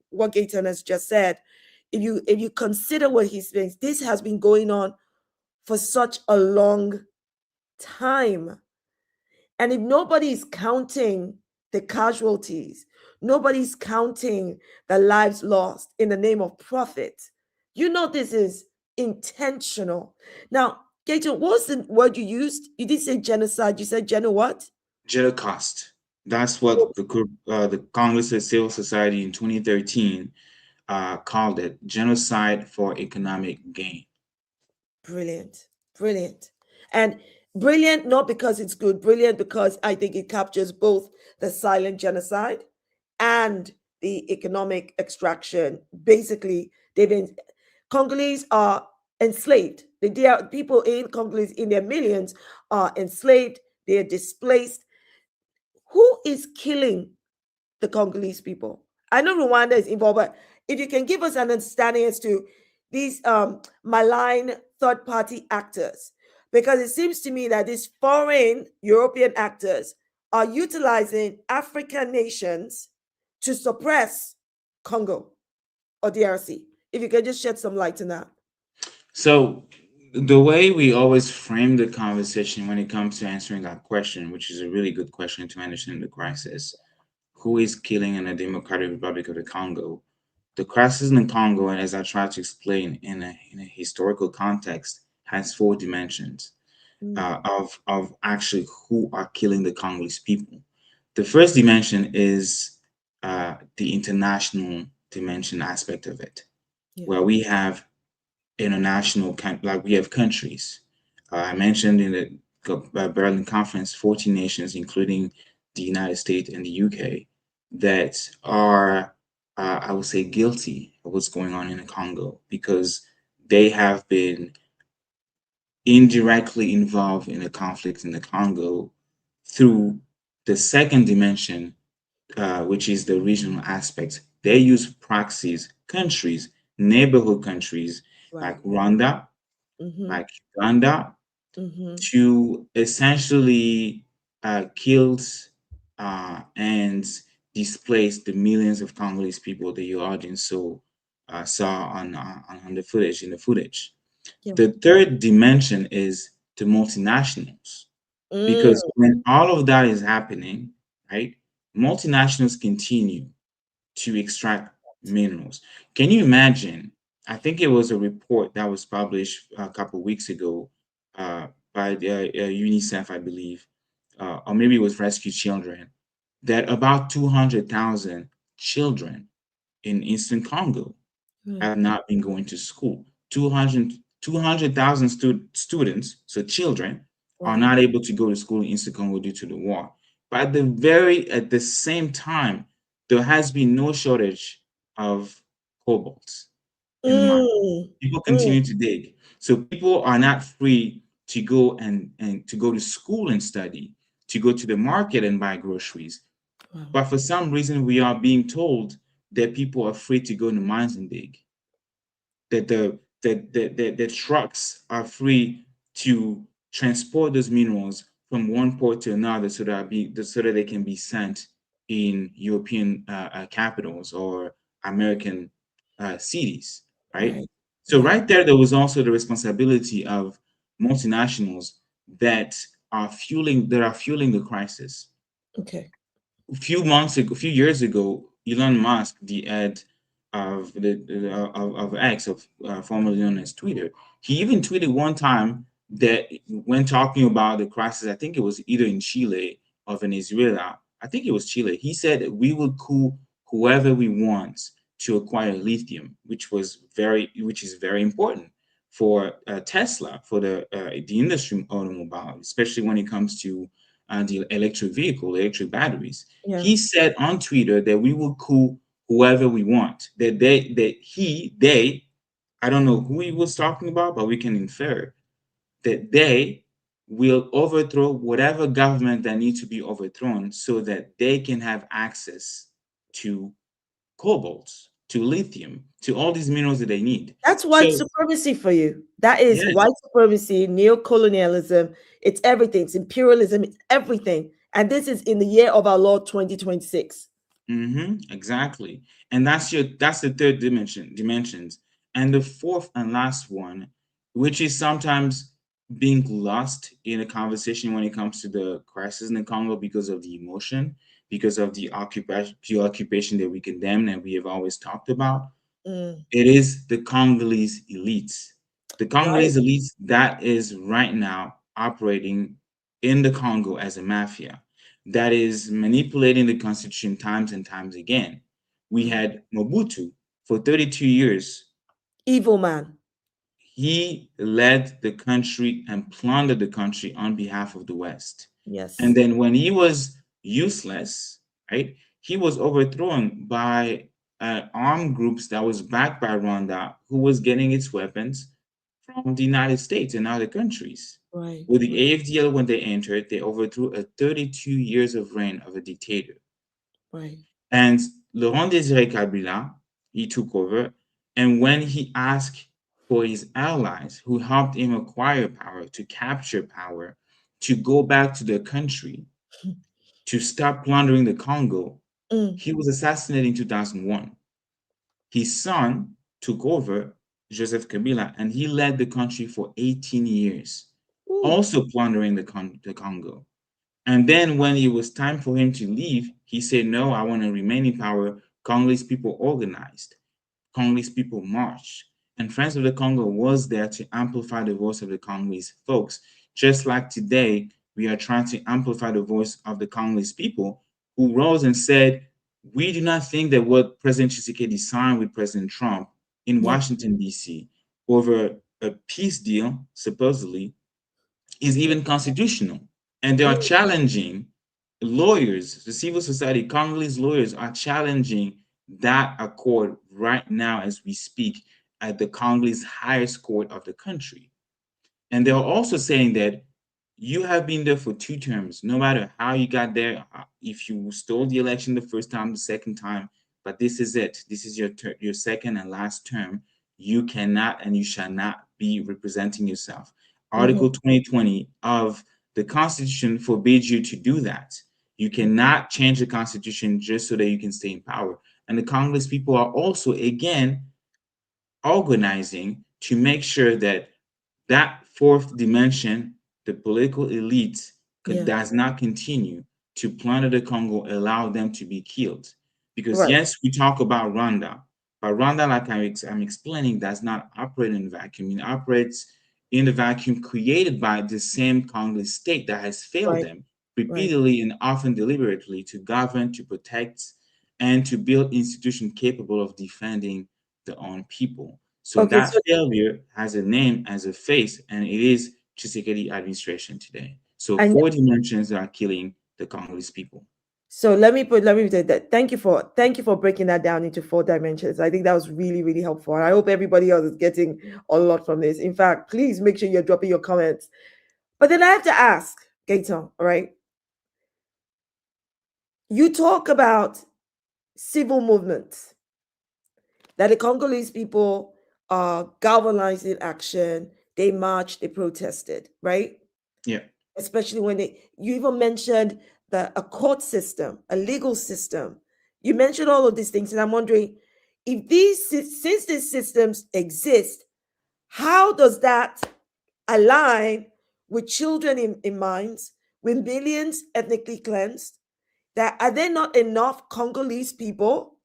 what Gaetan has just said, if you consider what he's saying, this has been going on for such a long time. And if nobody's counting the casualties, nobody's counting the lives lost in the name of profit, this is intentional. Now, Gaetan, what was the word you used? You did say genocide. You said what? Genocost. That's what the Congress of Civil Society in 2013 called it, genocide for economic gain. Brilliant, brilliant. And Brilliant, not because it's good, brilliant because I think it captures both the silent genocide and the economic extraction. Basically, Congolese are enslaved. People in Congolese in their millions are enslaved, they are displaced. Who is killing the Congolese people? I know Rwanda is involved, but if you can give us an understanding as to these malign third party actors, because it seems to me that these foreign European actors are utilizing African nations to suppress Congo or DRC. If you can just shed some light on that. So the way we always frame the conversation when it comes to answering that question, which is a really good question to understand the crisis, who is killing in the Democratic Republic of the Congo? The crisis in the Congo, and as I tried to explain in a historical context, has four dimensions of actually who are killing the Congolese people. The first dimension is the international dimension aspect of it, where we have international, like we have countries. I mentioned in the Berlin Conference, 14 nations, including the United States and the UK, that are, I would say, guilty of what's going on in the Congo because they have been indirectly involved in the conflict in the Congo through the second dimension, which is the regional aspect. They use proxies, countries, neighborhood countries like Rwanda, like Uganda, to essentially kill and displace the millions of Congolese people that your audience saw on the footage. The third dimension is the multinationals, because when all of that is happening, right, multinationals continue to extract minerals. Can you imagine? I think it was a report that was published a couple of weeks ago by the UNICEF, I believe, or maybe it was Rescue Children, that about 200,000 children in Eastern Congo have not been going to school. 200,000 students, so children, are not able to go to school in Eastern Congo due to the war. But at the same time, there has been no shortage of cobalt in the market. People continue to dig. So people are not free to go and to go to school and study, to go to the market and buy groceries. But for some reason, we are being told that people are free to go in the mines and dig. That the trucks are free to transport those minerals from one port to another so that they can be sent in European capitals or American cities, right? So right there was also the responsibility of multinationals that are fueling the crisis. Okay. A few years ago, Elon Musk, the head of X, formerly known as Twitter, he even tweeted one time that when talking about the crisis, I think it was either in Chile or Venezuela, I think it was Chile, he said that we will coup whoever we want to acquire lithium, which is very important for Tesla, for the industry automobile, especially when it comes to the electric batteries. Yeah. He said on Twitter that we will coup whoever we want. They, I don't know who he was talking about, but we can infer that they will overthrow whatever government that needs to be overthrown so that they can have access to cobalt, to lithium, to all these minerals that they need. That's white supremacy for you. That is white supremacy, neocolonialism. It's everything. It's imperialism. It's everything. And this is in the year of our Lord 2026. Exactly. And that's the third dimensions. And the fourth and last one, which is sometimes being lost in a conversation when it comes to the crisis in the Congo because of the emotion, because of the occupation that we condemn and we have always talked about. It is the Congolese elites. The Congolese elites that is right now operating in the Congo as a mafia that is manipulating the constitution times and times again. We had Mobutu for 32 years. Evil man. he led the country and plundered the country on behalf of the West. Yes. And then when he was useless, right, he was overthrown by armed groups that was backed by Rwanda, who was getting its weapons from the United States and other countries. Right. With the AFDL, when they entered, they overthrew a 32 years of reign of a dictator. Right. And Laurent Désiré Kabila, he took over. And when he asked for his allies who helped him acquire power, to capture power, to go back to their country, to stop plundering the Congo, he was assassinated in 2001. His son took over, Joseph Kabila, and he led the country for 18 years, also plundering the Congo. And then when it was time for him to leave, he said, no, I want to remain in power. Congolese people organized. Congolese people marched. And Friends of the Congo was there to amplify the voice of the Congolese folks. Just like today, we are trying to amplify the voice of the Congolese people who rose and said, we do not think that what President Tshisekedi signed with President Trump in Washington, D.C. over a peace deal, supposedly, is even constitutional. And they are challenging lawyers, the civil society, Congolese lawyers are challenging that accord right now as we speak at the Congolese highest court of the country. And they're also saying that you have been there for 2 terms, no matter how you got there, if you stole the election the first time, the second time, but this is it. This is your second and last term. You cannot and you shall not be representing yourself. Article 2020 of the Constitution forbids you to do that. You cannot change the Constitution just so that you can stay in power. And the Congolese people are also, again, organizing to make sure that that fourth dimension, the political elite, does not continue to plunder the Congo, allow them to be killed. Because yes, we talk about Rwanda, but Rwanda, like I'm explaining, does not operate in a vacuum. It operates in the vacuum created by the same Congolese state that has failed them repeatedly and often deliberately to govern, to protect, and to build institutions capable of defending their own people. So that failure has a name, as a face, and it is Tshisekedi administration today. So 4 dimensions are killing the Congolese people. So let me say that. Thank you for breaking that down into 4 dimensions. I think that was really, really helpful. And I hope everybody else is getting a lot from this. In fact, please make sure you're dropping your comments. But then I have to ask, Gaetan, all right? You talk about civil movements, that the Congolese people are galvanized in action. They marched, they protested, right? Yeah. Especially when you even mentioned a court system, a legal system. You mentioned all of these things, and I'm wondering if since these systems exist, how does that align with children in mines, with millions ethnically cleansed? That are there not enough Congolese people,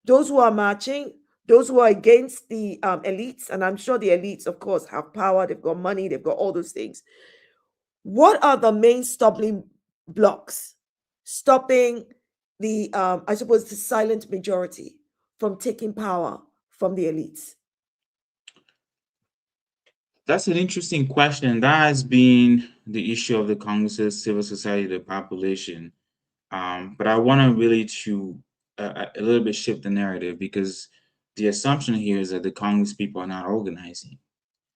those who are marching, those who are against the elites, and I'm sure the elites, of course, have power, they've got money, they've got all those things. What are the main stumbling blocks stopping the, I suppose, the silent majority from taking power from the elites? That's an interesting question. That has been the issue of the Congolese civil society, the population. But I want to really a little bit shift the narrative, because the assumption here is that the Congolese people are not organizing.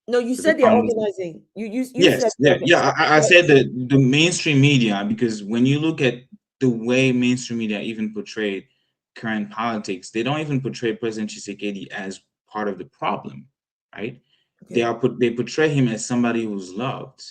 No, you said they're organizing. Yes, said I said that the mainstream media, because when you look at the way mainstream media even portray current politics, they don't even portray President Tshisekedi as part of the problem, right? Okay. They portray him as somebody who's loved,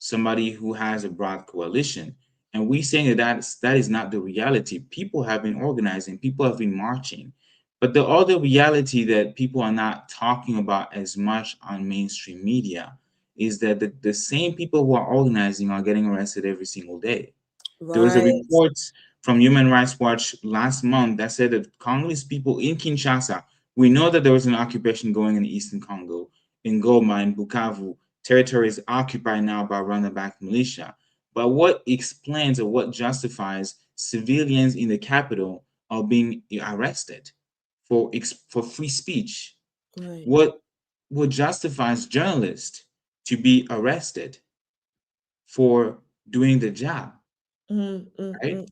somebody who has a broad coalition. And we saying that is not the reality. People have been organizing, people have been marching. But the other reality that people are not talking about as much on mainstream media is that the same people who are organizing are getting arrested every single day. Right. There was a report from Human Rights Watch last month that said that Congolese people in Kinshasa, we know that there was an occupation going in Eastern Congo, in Goma, in Bukavu, territories occupied now by Rwanda-backed militia. But what explains or what justifies civilians in the capital are being arrested for free speech? Right. What would justify journalists to be arrested for doing the job, right?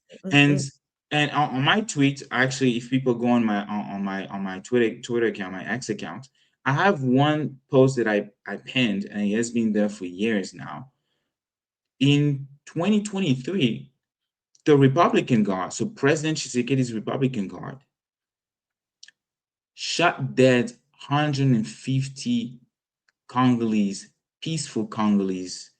And on my tweet, actually, if people go on my Twitter account, my X account, I have one post that I pinned, and it has been there for years now. In 2023, the Republican Guard, so President Tshisekedi's Republican Guard, shot dead 150 Congolese, peaceful Congolese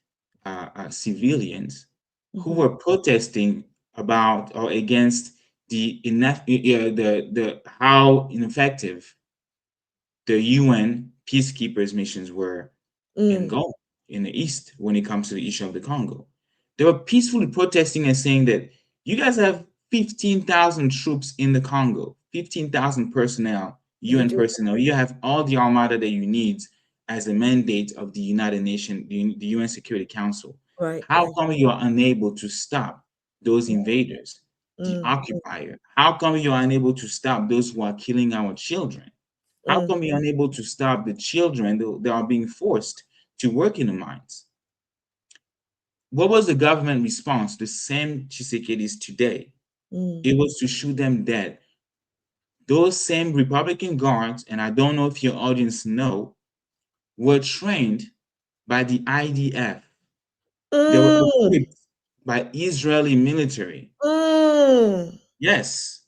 civilians who were protesting about or against the how ineffective the UN peacekeepers missions were in Congo, in the east, when it comes to the issue of the Congo. They were peacefully protesting and saying that you guys have 15,000 troops in the Congo, 15,000 personnel, UN personnel. You have all the armada that you need as a mandate of the United Nations, the UN Security Council. How come you are unable to stop those invaders, the occupier? How come you are unable to stop those who are killing our children? How come you're unable to stop the children that are being forced to work in the mines? What was the government response? The same Tshisekedi's today. It was to shoot them dead. Those same Republican guards, and I don't know if your audience know, were trained by the IDF. They were equipped by Israeli military. Yes.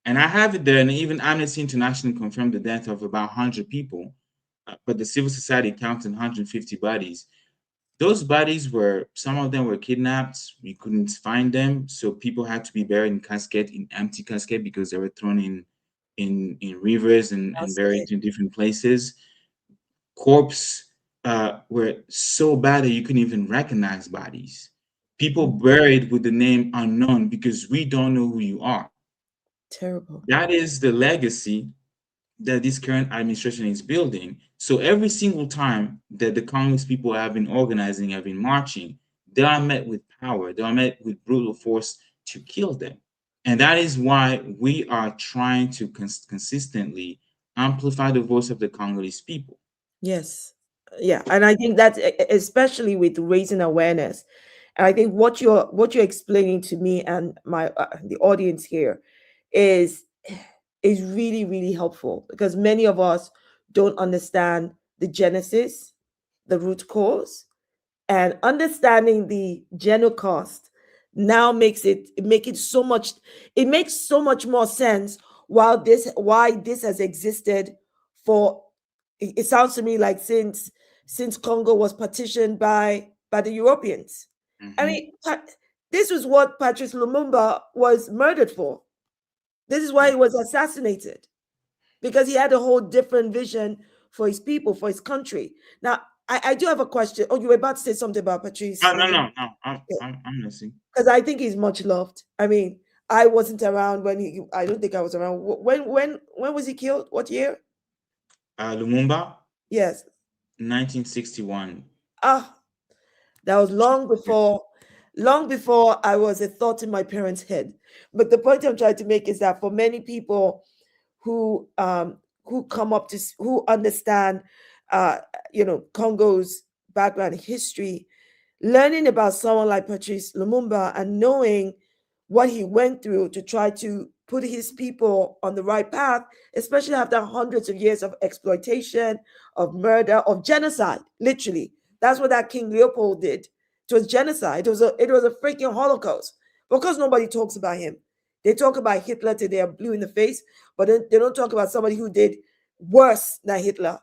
And I have it there, and even Amnesty International confirmed the death of about 100 people, but the civil society counted 150 bodies. Those bodies were, some of them were kidnapped. We couldn't find them, so people had to be buried in casket, in empty casket, because they were thrown in rivers and buried in different places. Corpses were so bad that you couldn't even recognize bodies. People buried with the name unknown because we don't know who you are. Terrible. That is the legacy that this current administration is building. So every single time that the Congolese people have been organizing, have been marching, they are met with power. They are met with brutal force to kill them. And that is why we are trying to consistently amplify the voice of the Congolese people. Yes. Yeah. And I think that especially with raising awareness. And I think what you're explaining to me and my the audience here is really, really helpful, because many of us don't understand the genesis, the root cause, and understanding the general cost now makes it so much, it makes so much more sense why this has existed for, it sounds to me like since Congo was partitioned by the Europeans. I mean, this was what Patrice Lumumba was murdered for. This is why he was assassinated, because he had a whole different vision for his people, for his country. Now, I do have a question. Oh, you were about to say something about Patrice? No. I'm listening. Because I think he's much loved. I mean, I wasn't around when I don't think I was around. When was he killed? What year? Lumumba? Yes. 1961. Ah, that was long before I was a thought in my parents' head. But the point I'm trying to make is that for many people who come up to, who understand Congo's background history, learning about someone like Patrice Lumumba and knowing what he went through to try to put his people on the right path, especially after hundreds of years of exploitation, of murder, of genocide. Literally, that's what that King Leopold did. It was genocide. It was a freaking Holocaust. Because nobody talks about him. They talk about Hitler till they are blue in the face, but then they don't talk about somebody who did worse than Hitler.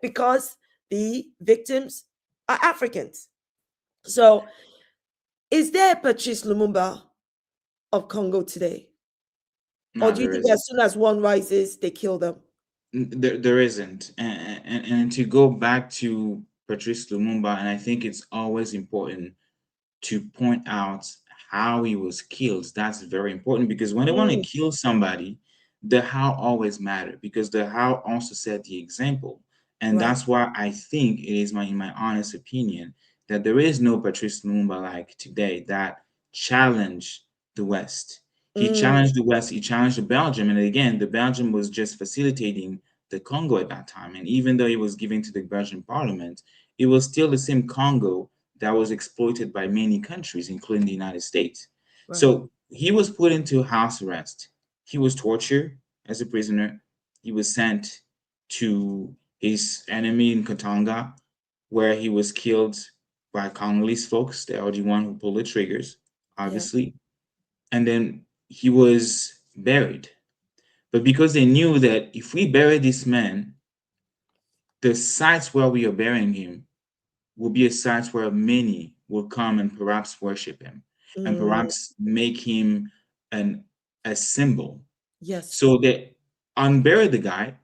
Because the victims are Africans. So, is there a Patrice Lumumba of Congo today? No, or do you think as soon as one rises, they kill them? There isn't. And to go back to Patrice Lumumba, and I think it's always important to point out how he was killed. That's very important, because when they want to kill somebody, the how always matter, because the how also set the example. And that's why I think it is in my honest opinion, that there is no Patrice Lumumba like today that challenged the West. He challenged the West, he challenged the Belgium. And again, the Belgium was just facilitating the Congo at that time. And even though it was given to the Belgian parliament, it was still the same Congo that was exploited by many countries, including the United States. Right. So he was put into house arrest. He was tortured as a prisoner. He was sent to his enemy in Katanga, where he was killed by Congolese folks. They are the one who pulled the triggers, obviously. And then he was buried. But because they knew that if we bury this man, the sites where we are burying him will be a site where many will come and perhaps worship him and perhaps make him a symbol. Yes. So they unburied the guy,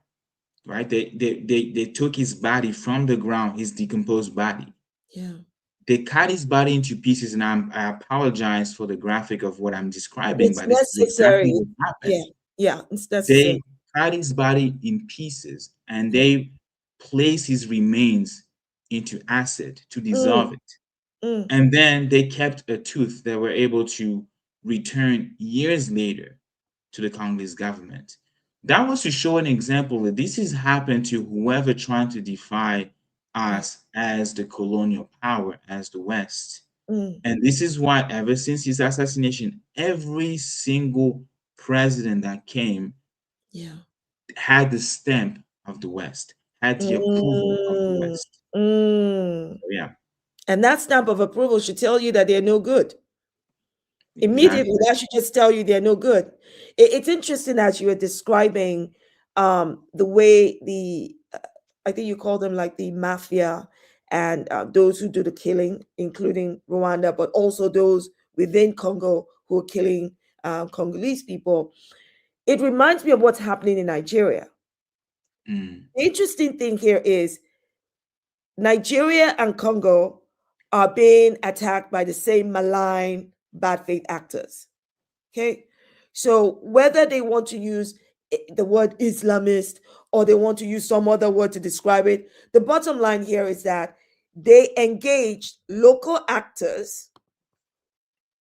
right? They took his body from the ground, his decomposed body. Yeah. They cut his body into pieces, and I apologize for the graphic of what I'm describing, It's but this is necessary. exactly what happened. Yeah, it's necessary. They cut his body in pieces and they placed his remains into acid to dissolve it. And then they kept a tooth that were able to return years later to the Congolese government. That was to show an example that this has happened to whoever trying to defy us as the colonial power, as the West. And this is why ever since his assassination, every single president that came had the stamp of the West, had the approval of the West. Yeah. And that stamp of approval should tell you that they're no good. Immediately, that should just tell you they're no good. It's interesting as you were describing the way I think you call them like the mafia and those who do the killing, including Rwanda, but also those within Congo who are killing Congolese people. It reminds me of what's happening in Nigeria. The interesting thing here is Nigeria and Congo are being attacked by the same malign, bad faith actors. Okay. So whether they want to use the word Islamist or they want to use some other word to describe it, the bottom line here is that they engaged local actors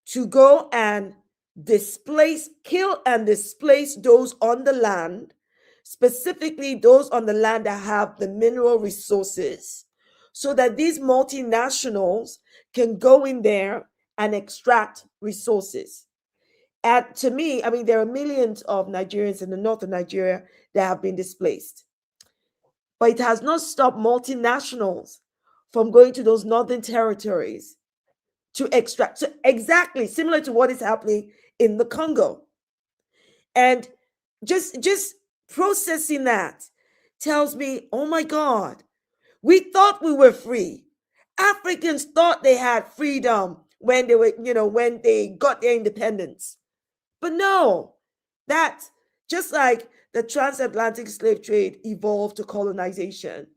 to go and kill and displace those on the land, specifically those on the land that have the mineral resources, so that these multinationals can go in there and extract resources. And to me, I mean, there are millions of Nigerians in the north of Nigeria that have been displaced. But it has not stopped multinationals from going to those northern territories to extract. So exactly similar to what is happening in the Congo. And just processing that tells me, oh my God, we thought we were free. Africans thought they had freedom when they were, when they got their independence. But no, that just like the transatlantic slave trade evolved to colonization,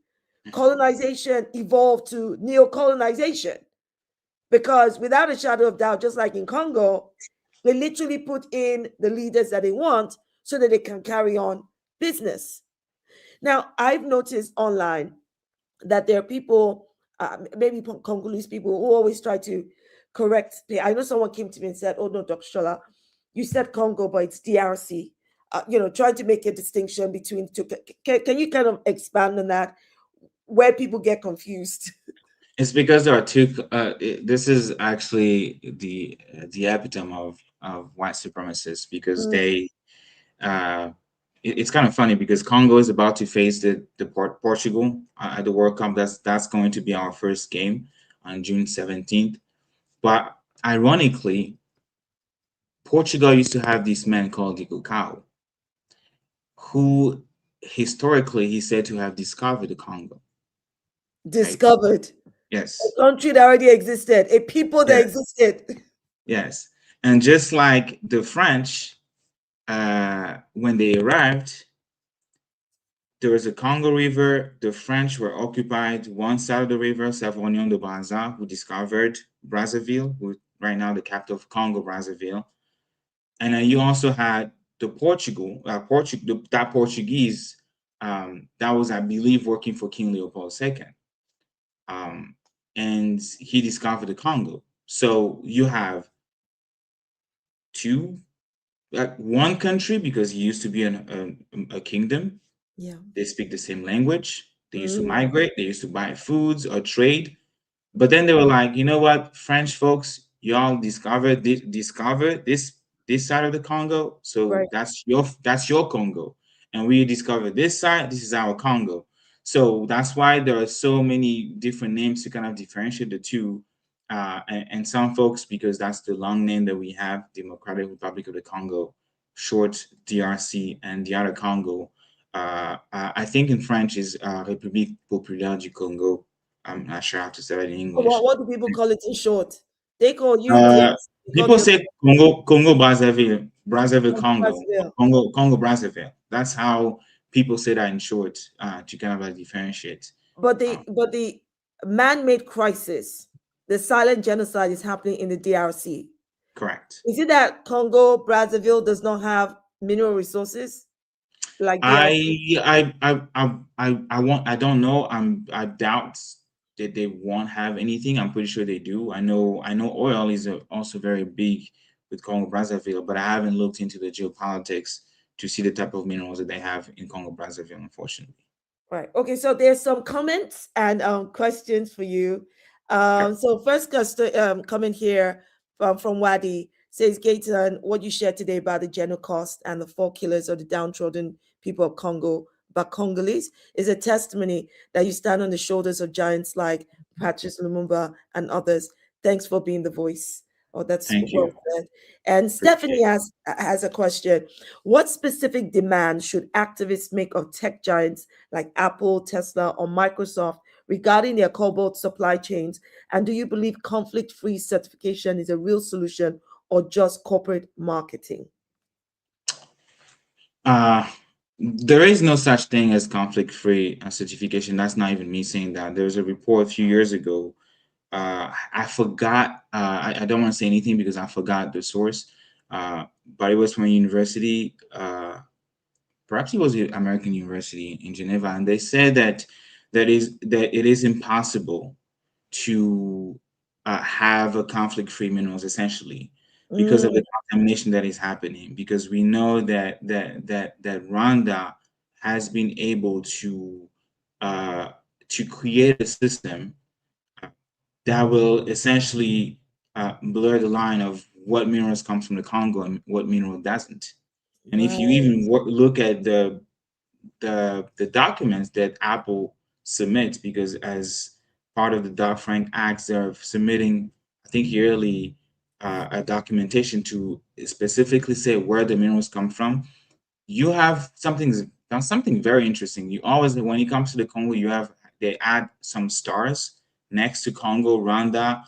colonization evolved to neo-colonization. Because without a shadow of doubt, just like in Congo, they literally put in the leaders that they want so that they can carry on business. Now, I've noticed online that there are people, maybe Congolese people, who always try to correct. I know someone came to me and said, "Oh no, Dr. Shola, you said Congo, but it's DRC." Trying to make a distinction between two. Can you kind of expand on that, where people get confused? It's because there are two. This is actually the epitome of white supremacists, because they. It's kind of funny because Congo is about to face the Portugal at the World Cup. That's going to be our first game on June 17th. But ironically, Portugal used to have this man called Gukau, who historically he said to have discovered the Congo. Discovered. Right? Yes. A country that already existed, a people that existed. Yes. And just like the French, when they arrived, there was a Congo River. The French were occupied one side of the river, Savognon de Brazza, who discovered Brazzaville, who right now the capital of Congo, Brazzaville. And then you also had the that Portuguese, that was, I believe, working for King Leopold II. And he discovered the Congo. So you have one country, because he used to be a kingdom, Yeah. They speak the same language. They used to migrate. They used to buy foods or trade. But then they were like, you know what, French folks, y'all discovered this side of the Congo, so Right. that's your Congo, and we discovered this side. This is our Congo. So that's why there are so many different names to kind of differentiate the two. And some folks, because that's the long name that we have, Democratic Republic of the Congo, short DRC, and the other Congo. I think in French is République Populaire du Congo. I'm not sure how to say that in So English. what do people call it in short? They call you Uh, DRC. They call People the say Congo, Brazzaville, Congo, Brazzaville. Congo, Brazzaville. That's how people say that in short, to kind of like differentiate. But Um, the man-made crisis, the silent genocide is happening in the DRC. Correct. Is it that Congo, Brazzaville does not have mineral resources like DRC? I don't know. I doubt that they won't have anything. I'm pretty sure they do. I know oil is also very big with Congo Brazzaville, but I haven't looked into the geopolitics to see the type of minerals that they have in Congo Brazzaville, unfortunately. Right. Okay. So there's some comments and questions for you. Okay. So first comment here from Wadi says, Gaetan, what you shared today about the Genocost and the four killers of the downtrodden people of Congo, but Congolese, is a testimony that you stand on the shoulders of giants like Patrice Lumumba and others. Thanks for being the voice. Oh, that's Thank well you. said. And Appreciate Stephanie has a question. What specific demand should activists make of tech giants like Apple, Tesla, or Microsoft regarding their cobalt supply chains? And do you believe conflict-free certification is a real solution or just corporate marketing? There is no such thing as conflict-free certification. That's not even me saying that. There was a report a few years ago. I forgot. I don't want to say anything because I forgot the source. But it was from a university. Perhaps it was the American University in Geneva, and they said that it is impossible to have a conflict-free minerals essentially because of the contamination that is happening. Because we know that Rwanda has been able to create a system that will essentially blur the line of what minerals comes from the Congo and what mineral doesn't. And if you even look at the documents that Apple submits, because as part of the Dodd-Frank Act, they're submitting, I think, yearly a documentation to specifically say where the minerals come from. You have something very interesting. You always, when it comes to the Congo, they add some stars next to Congo, Rwanda,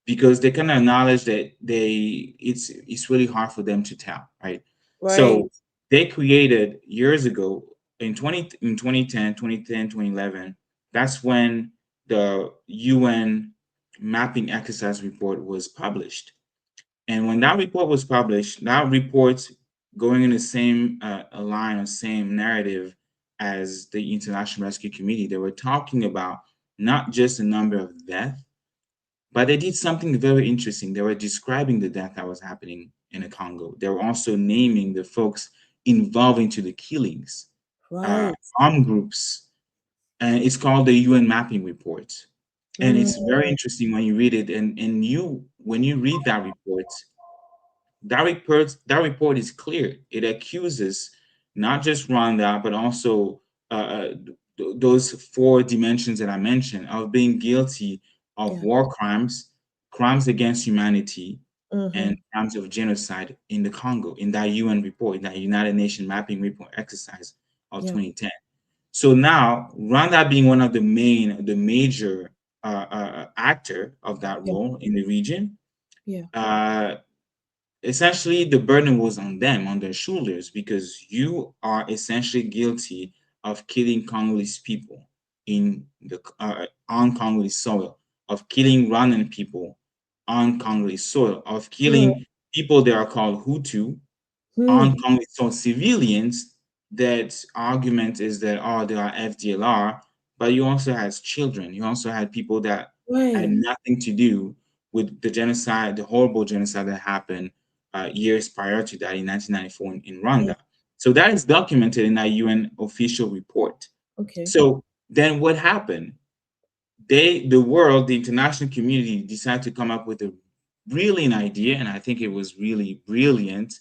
because they kind of acknowledge that it's really hard for them to tell, right? Right. So they created years ago in 2011. That's when the UN mapping exercise report was published. And when that report was published, that report going in the same line or same narrative as the International Rescue Committee, they were talking about not just the number of deaths, but they did something very interesting. They were describing the death that was happening in the Congo. They were also naming the folks involved into the killings, Right. armed groups, and it's called the UN Mapping Report. And it's very interesting when you read it. And when you read that report is clear. It accuses not just Rwanda, but also those four dimensions that I mentioned of being guilty of war crimes, crimes against humanity, and crimes of genocide in the Congo, in that UN report, in that United Nations mapping report exercise of 2010. So now, Rwanda being one of the major actor of that role in the region, essentially the burden was on them, on their shoulders, because you are essentially guilty of killing Congolese people on Congolese soil, of killing Rwandan people on Congolese soil, of killing people that are called Hutu on Congolese soil, civilians. That argument is that, oh, they are FDLR, but you also had children. You also had people that had nothing to do with the genocide, the horrible genocide that happened years prior to that in 1994 in Rwanda. So that is documented in that UN official report. Okay. So then what happened? The world, the international community decided to come up with a brilliant idea, and I think it was really brilliant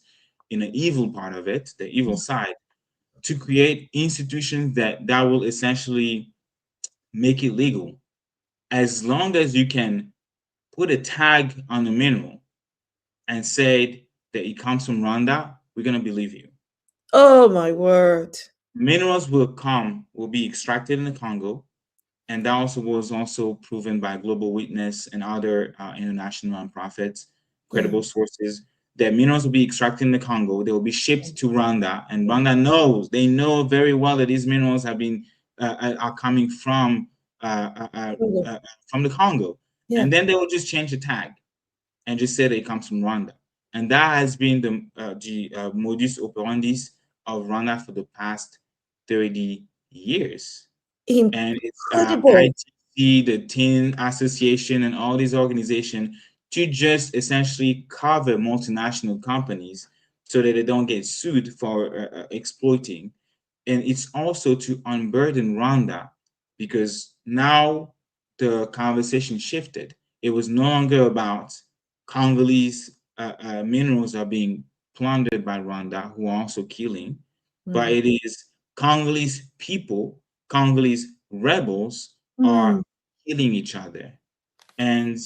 in the evil part of it, the evil side, to create institutions that will essentially make it legal. As long as you can put a tag on the mineral and say that it comes from Rwanda, we're going to believe you. Oh my word. Minerals will be extracted in the Congo, and that also was also proven by Global Witness and other international nonprofits, credible sources, that minerals will be extracted in the Congo. They will be shipped to Rwanda, and Rwanda they know very well that these minerals have been are coming from the Congo, and then they will just change the tag and just say that it comes from Rwanda, and that has been the modus operandi of Rwanda for the past 30 years. And it's ITC, the Tin Association, and all these organizations to just essentially cover multinational companies so that they don't get sued for exploiting. And it's also to unburden Rwanda, because now the conversation shifted. It was no longer about Congolese minerals are being plundered by Rwanda, who are also killing, but it is Congolese people, Congolese rebels are killing each other. And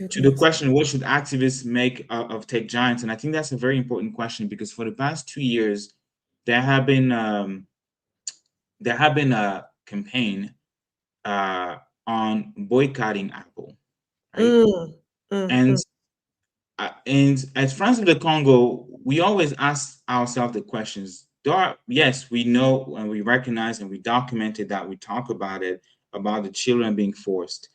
to the question, what should activists make of tech giants? And I think that's a very important question, because for the past 2 years, there have been a campaign on boycotting Apple, right? And as Friends of the Congo, we always ask ourselves the questions. Yes, we know and we recognize and we documented that, we talk about it, about the children being forced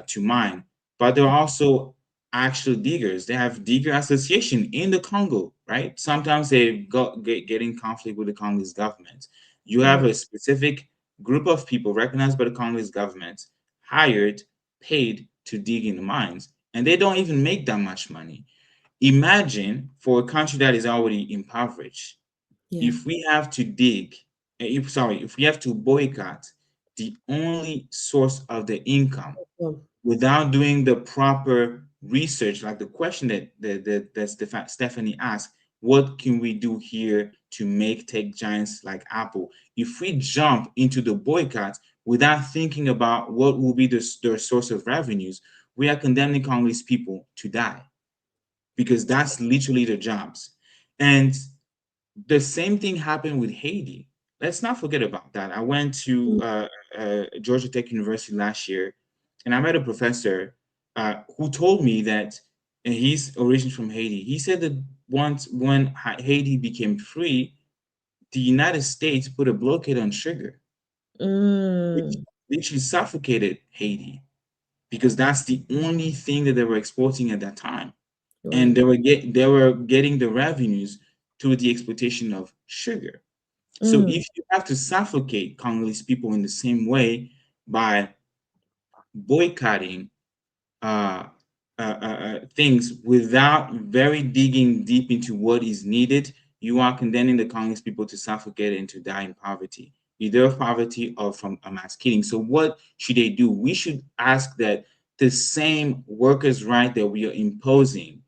to mine, but there are also actual diggers. They have digger association in the Congo, right? Sometimes they get in conflict with the Congolese government. You have a specific group of people recognized by the Congolese government, hired, paid to dig in the mines, and they don't even make that much money. Imagine, for a country that is already impoverished, if we have to if we have to boycott the only source of the income without doing the proper research, like the question that Stephanie asked, what can we do here to make tech giants like Apple? If we jump into the boycott without thinking about what will be their source of revenues, we are condemning Congolese people to die, because that's literally their jobs. And the same thing happened with Haiti. Let's not forget about that. I went to Georgia Tech University last year, and I met a professor who told me that, and he's originally from Haiti. He said that once when Haiti became free, the United States put a blockade on sugar, which literally suffocated Haiti, because that's the only thing that they were exporting at that time. And they were getting the revenues through the exploitation of sugar. So if you have to suffocate Congolese people in the same way by boycotting things without very digging deep into what is needed, you are condemning the Congolese people to suffocate and to die in poverty, either of poverty or from a mass killing. So what should they do? We should ask that the same workers' right that we are imposing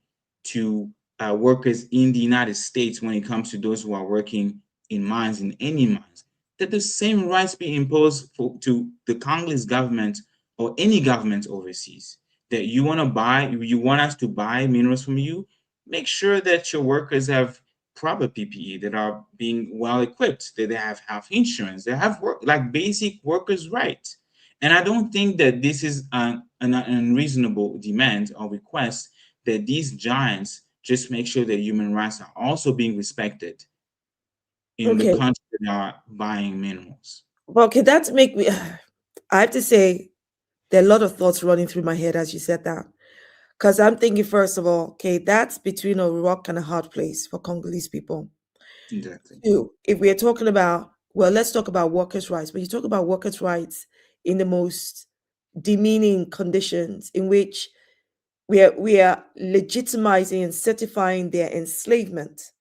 to workers in the United States when it comes to those who are working in mines, in any mines, that the same rights be imposed to the Congolese government or any government overseas. That you want us to buy minerals from you, make sure that your workers have proper PPE, that are being well equipped, that they have health insurance, they have like basic workers' rights. And I don't think that this is an unreasonable demand or request, that these giants just make sure that human rights are also being respected in the country that are buying minerals. Okay, that make me. I have to say, there are a lot of thoughts running through my head as you said that, because I'm thinking, first of all, okay, that's between a rock and a hard place for Congolese people. Exactly. Two, if we are talking about, well, let's talk about workers' rights. But you talk about workers' rights in the most demeaning conditions, in which we are legitimizing and certifying their enslavement.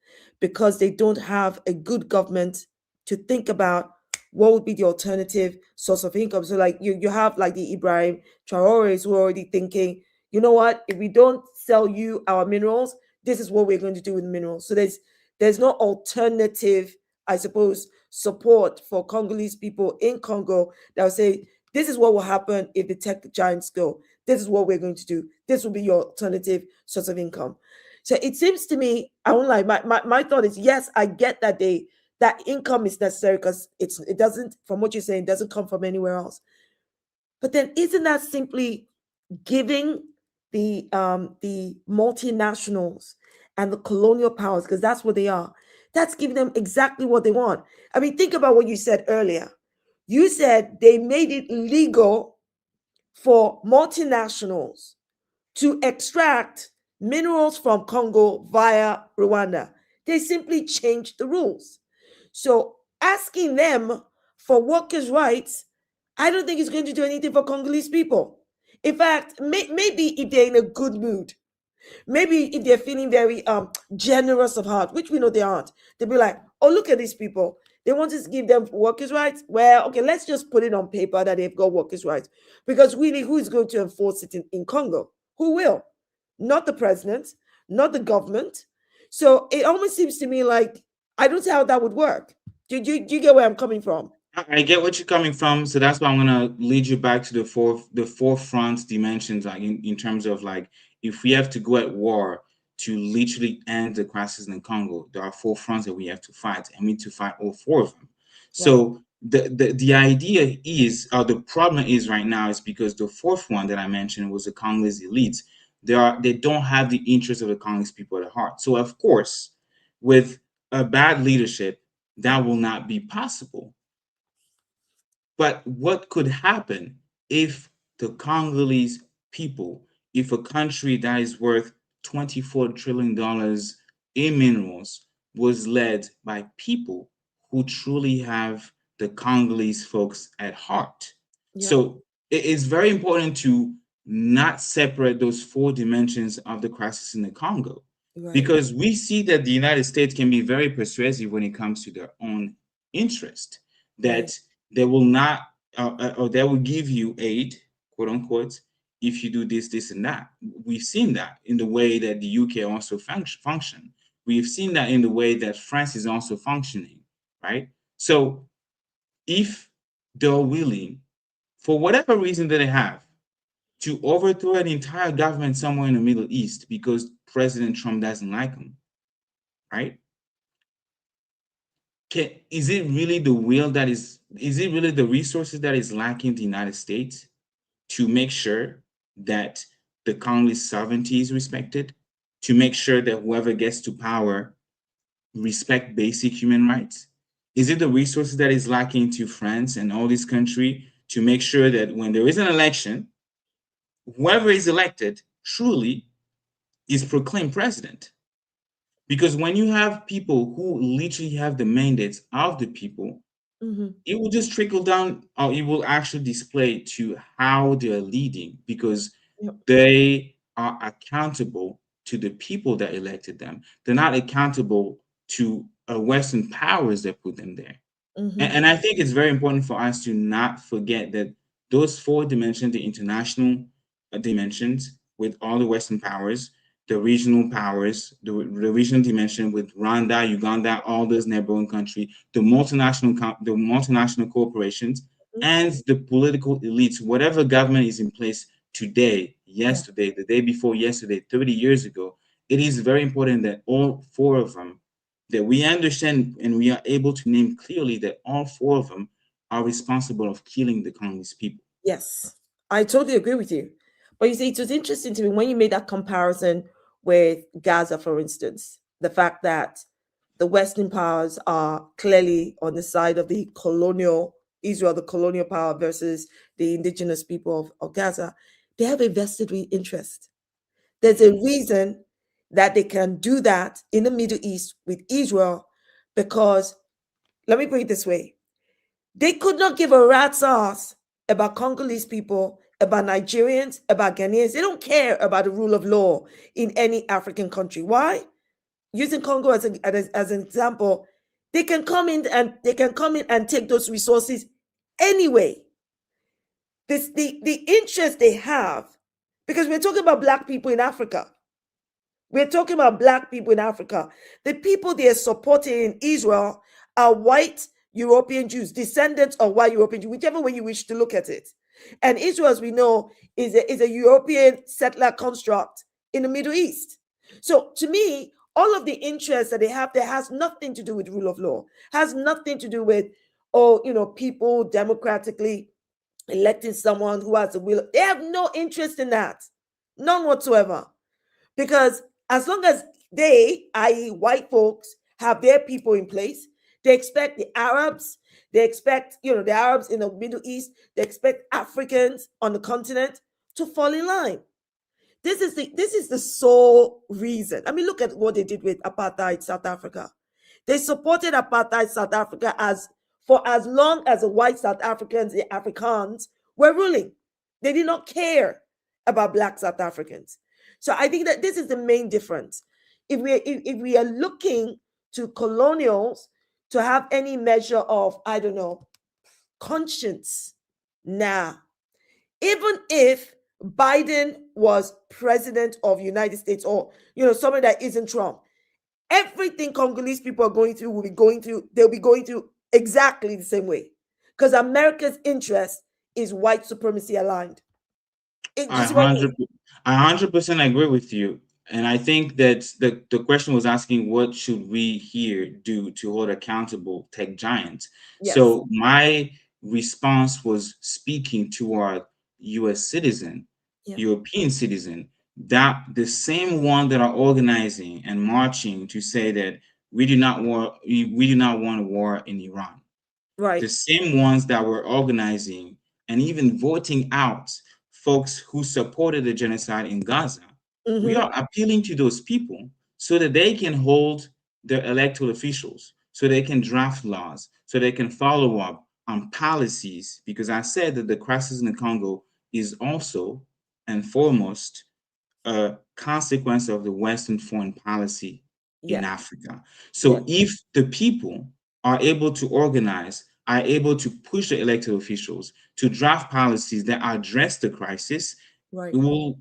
because they don't have a good government to think about what would be the alternative source of income. So like you have like the Ibrahim Traores who are already thinking, you know what, if we don't sell you our minerals, this is what we're going to do with minerals. So there's no alternative, I suppose, support for Congolese people in Congo that will say, this is what will happen if the tech giants go. This is what we're going to do. This will be your alternative source of income. So it seems to me, I won't lie, my thought is, yes, I get that that income is necessary because it doesn't, from what you're saying, it doesn't come from anywhere else. But then isn't that simply giving the multinationals and the colonial powers, because that's what they are, that's giving them exactly what they want? I mean, think about what you said earlier. You said they made it legal for multinationals to extract minerals from Congo via Rwanda. They simply changed the rules. So asking them for workers' rights, I don't think it's going to do anything for Congolese people. In fact, maybe if they're in a good mood, maybe if they're feeling very generous of heart, which we know they aren't, they'll be like, oh, look at these people. They want us to give them workers' rights. Well, okay, let's just put it on paper that they've got workers' rights. Because really, who is going to enforce it in Congo? Who will? Not the president, not the government. So it almost seems to me like I don't see how that would work. Do you get where I'm coming from? I get what you're coming from. So that's why I'm gonna lead you back to the forefront dimensions, like in terms of like if we have to go at war to literally end the crisis in Congo, there are 4 fronts that we have to fight, and we need to fight all 4 of them. So the idea is, or the problem is right now, is because the 4th one that I mentioned was the Congolese elites. They don't have the interests of the Congolese people at heart. So of course, with a bad leadership, that will not be possible. But what could happen if the Congolese people, if a country that is worth $24 trillion in minerals was led by people who truly have the Congolese folks at heart? Yeah. So it is very important to not separate those 4 dimensions of the crisis in the Congo. Right. Because we see that the United States can be very persuasive when it comes to their own interest, that they will not, or they will give you aid, quote unquote, if you do this, this, and that. We've seen that in the way that the UK also function. We've seen that in the way that France is also functioning, right? So if they're willing, for whatever reason that they have, to overthrow an entire government somewhere in the Middle East because President Trump doesn't like them, right? Is it really the will that is it really the resources that is lacking the United States to make sure that the Congolese sovereignty is respected, to make sure that whoever gets to power respect basic human rights? Is it the resources that is lacking to France and all this country to make sure that when there is an election, whoever is elected truly is proclaimed president? Because when you have people who literally have the mandates of the people, it will just trickle down, or it will actually display to how they're leading, because they are accountable to the people that elected them. They're not accountable to Western powers that put them there. And I think it's very important for us to not forget that those 4 dimensions, the international dimensions with all the Western powers, the regional powers, the regional dimension with Rwanda, Uganda, all those neighboring countries, the multinational corporations, and the political elites, whatever government is in place today, yesterday, the day before yesterday, 30 years ago, it is very important that all 4 of them, that we understand and we are able to name clearly that all 4 of them are responsible of killing the Congolese people. Yes, I totally agree with you. But you see, it was interesting to me when you made that comparison with Gaza, for instance, the fact that the Western powers are clearly on the side of the colonial Israel, the colonial power, versus the indigenous people of Gaza. They have a vested interest. There's a reason that they can do that in the Middle East with Israel, because, let me put it this way, they could not give a rat's ass about Congolese people, about Nigerians, about Ghanaians. They don't care about the rule of law in any African country. Why? using Congo as an example, they can come in and take those resources anyway. The interest they have, because we're talking about Black people in Africa. We're talking about Black people in Africa. The people they are supporting in Israel are white European Jews, descendants of white European Jews, whichever way you wish to look at it. And Israel, as we know, is a European settler construct in the Middle East. So to me, all of the interests that they have there has nothing to do with rule of law, has nothing to do with, people democratically electing someone who has the will. They have no interest in that, none whatsoever. Because as long as they, i.e., white folks, have their people in place, they expect the Arabs, they expect, the Arabs in the Middle East, they expect Africans on the continent to fall in line. This is the sole reason. I mean, look at what they did with apartheid South Africa. They supported apartheid South Africa for as long as the white South Africans, the Afrikaans, were ruling. They did not care about Black South Africans. So I think that this is the main difference. If we are looking to colonials to have any measure of, I don't know, conscience, nah. Even if Biden was president of the United States, or someone that isn't Trump, everything Congolese people are going through they'll be going through exactly the same way. Because America's interest is white supremacy aligned. I 100% agree with you. And I think that the question was asking, what should we here do to hold accountable tech giants? Yes. So my response was speaking to our US citizen, European citizen, that the same one that are organizing and marching to say that we do not want a war in Iran. Right. The same ones that were organizing and even voting out folks who supported the genocide in Gaza. Mm-hmm. We are appealing to those people so that they can hold their elected officials, so they can draft laws, so they can follow up on policies, because I said that the crisis in the Congo is also and foremost a consequence of the Western foreign policy in Africa. So if the people are able to organize, are able to push the elected officials to draft policies that address the crisis, right, we will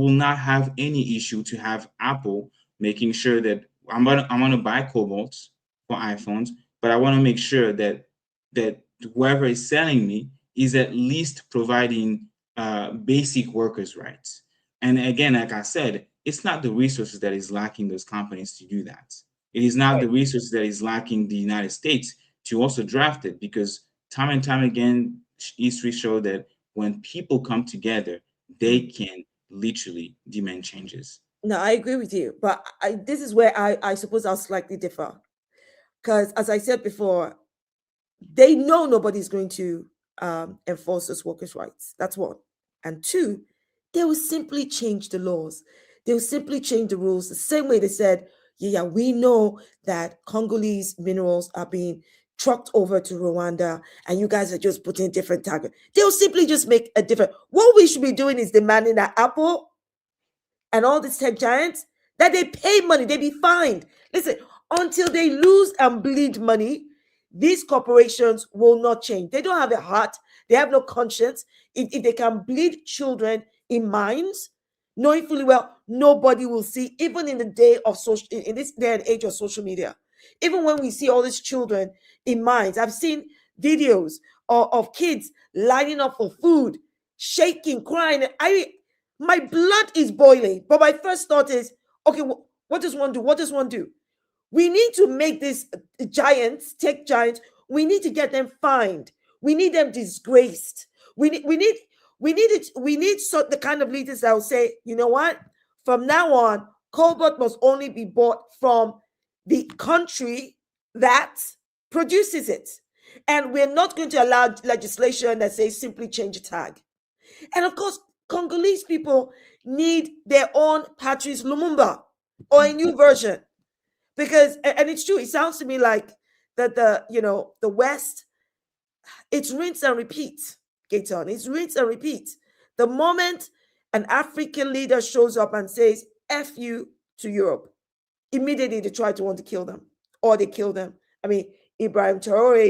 not have any issue to have Apple making sure that I'm gonna buy cobalts for iPhones, but I want to make sure that whoever is selling me is at least providing basic workers' rights. And again, like I said, it's not the resources that is lacking those companies to do that. It is not the resources that is lacking the United States to also draft it, because time and time again, history showed that when people come together, they can literally demand changes. No, I agree with you, but this is where I suppose I'll slightly differ, because as I said before, they know nobody's going to enforce those workers' rights. That's one. And two, they will simply change the laws. They will simply change the rules the same way they said, yeah, we know that Congolese minerals are being trucked over to Rwanda and you guys are just putting different targets. They'll simply just make a different. What we should be doing is demanding that Apple and all these tech giants, that they pay money, they be fined. Listen, until they lose and bleed money, these corporations will not change. They don't have a heart. They have no conscience. If they can bleed children in mines, knowing fully well nobody will see, even in the day of social, in this day and age of social media, even when we see all these children in mines, I've seen videos of kids lining up for food, shaking, crying. My blood is boiling. But my first thought is, okay, what does one do? What does one do? We need to make these giants, tech giants, we need to get them fined. We need them disgraced. We need the kind of leaders that will say, you know what? From now on, cobalt must only be bought from the country that produces it. And we're not going to allow legislation that says simply change a tag. And of course, Congolese people need their own Patrice Lumumba or a new version. Because, and it's true, it sounds to me like that the West, it's rinse and repeat, Gaetan. It's rinse and repeat. The moment an African leader shows up and says, F you to Europe, immediately they try to want to kill them, or they kill them. I mean, Ibrahim Traore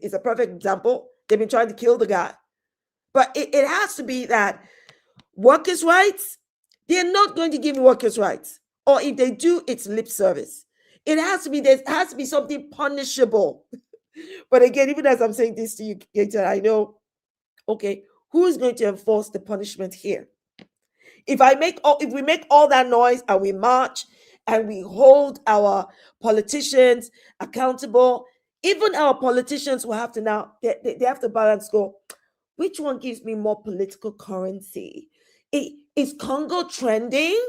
is a perfect example. They've been trying to kill the guy. But it has to be that workers' rights, they're not going to give workers' rights. Or if they do, it's lip service. It has to be, there has to be something punishable. But again, even as I'm saying this to you, Gaetan, I know, okay, who is going to enforce the punishment here? If we make all that noise and we march and we hold our politicians accountable, even our politicians will have to now, they have to balance, go, which one gives me more political currency? Is Congo trending?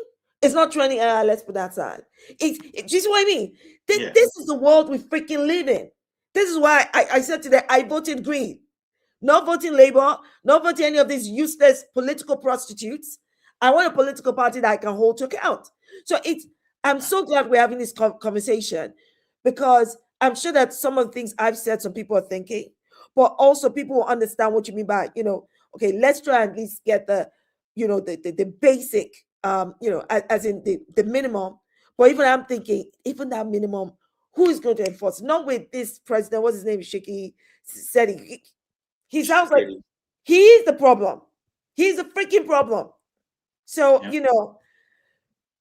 It's not trending. Let's put that aside. Do you see what I mean? This is the world we freaking live in. This is why I said today, I voted green. Not voting Labour, not voting any of these useless political prostitutes. I want a political party that I can hold to account. So I'm so glad we're having this conversation, because I'm sure that some of the things I've said, some people are thinking, but also people will understand what you mean by, okay, let's try and at least get the basic, as in the minimum. But even I'm thinking, even that minimum, who is going to enforce? Not with this president, what's his name? Shiki said he sounds like he is the problem. He's the freaking problem. So,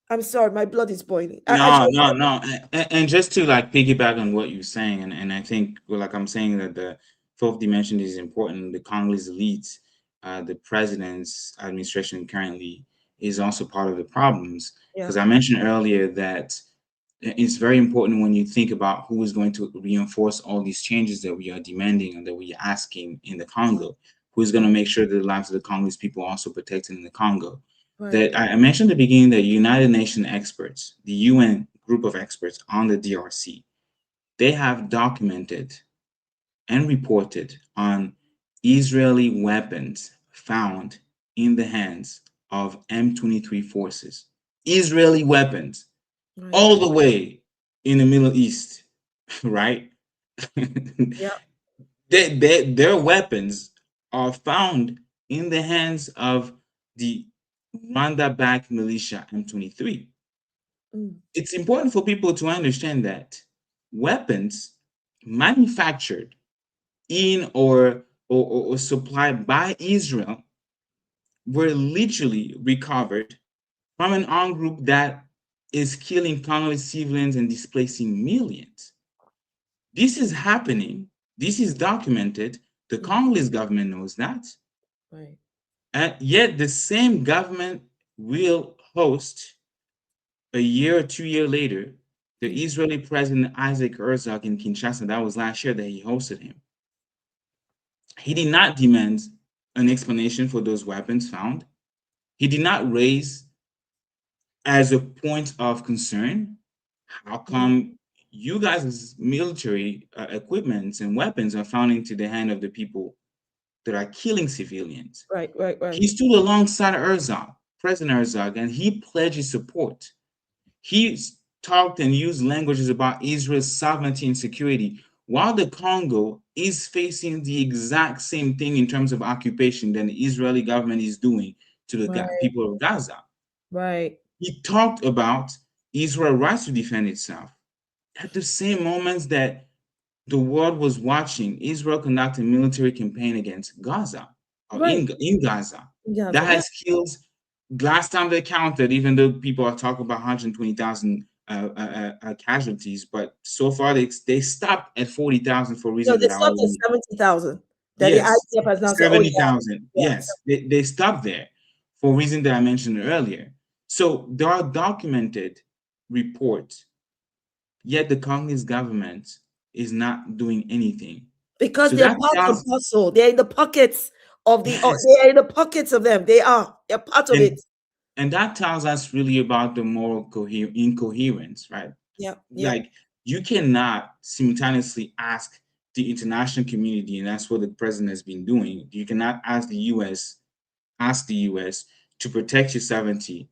I'm sorry, my blood is boiling. No. And just to like piggyback on what you're saying, and I think, like I'm saying, that the fourth dimension is important. The Congolese elites, the president's administration currently is also part of the problems. Because I mentioned earlier that it's very important when you think about who is going to reinforce all these changes that we are demanding and that we are asking in the Congo, who is going to make sure that the lives of the Congolese people are also protected in the Congo. That I mentioned at the beginning that United Nations experts, the UN group of experts on the DRC, they have documented and reported on Israeli weapons found in the hands of M23 forces. Israeli weapons, all the way in the Middle East, right? Their weapons are found in the hands of the Rwanda-backed militia M23. It's important for people to understand that weapons manufactured in or supplied by Israel were literally recovered from an armed group that is killing Congolese civilians and displacing millions. This is happening. This is documented. The Congolese government knows that. Right. And yet the same government will host a year or 2 years later the Israeli president Isaac Herzog in Kinshasa. That was last year that he hosted him. He did not demand an explanation for those weapons found. He did not raise as a point of concern, how come you guys' military equipment and weapons are found into the hand of the people that are killing civilians? Right. He stood alongside Herzog, President Herzog, and he pledged his support. He talked and used languages about Israel's sovereignty and security, while the Congo is facing the exact same thing in terms of occupation that the Israeli government is doing to the people of Gaza. Right. He talked about Israel's rights to defend itself. At the same moments that the world was watching Israel conduct a military campaign against Gaza, or in Gaza, that has killed, last time they counted, even though people are talking about 120,000 casualties, but so far they stopped at 40,000 for reasons they that stopped at 70,000. That yes, the IDF has now said, 70,000. Yes, they stopped there for reasons that I mentioned earlier. So there are documented reports, yet the Congolese government is not doing anything. Because they're part of the puzzle. They're in the pockets of the. They're in the pockets of them. They're part of it. And that tells us really about the moral incoherence, right? Yeah. Like you cannot simultaneously ask the international community, and that's what the president has been doing. You cannot ask the U.S. to protect your sovereignty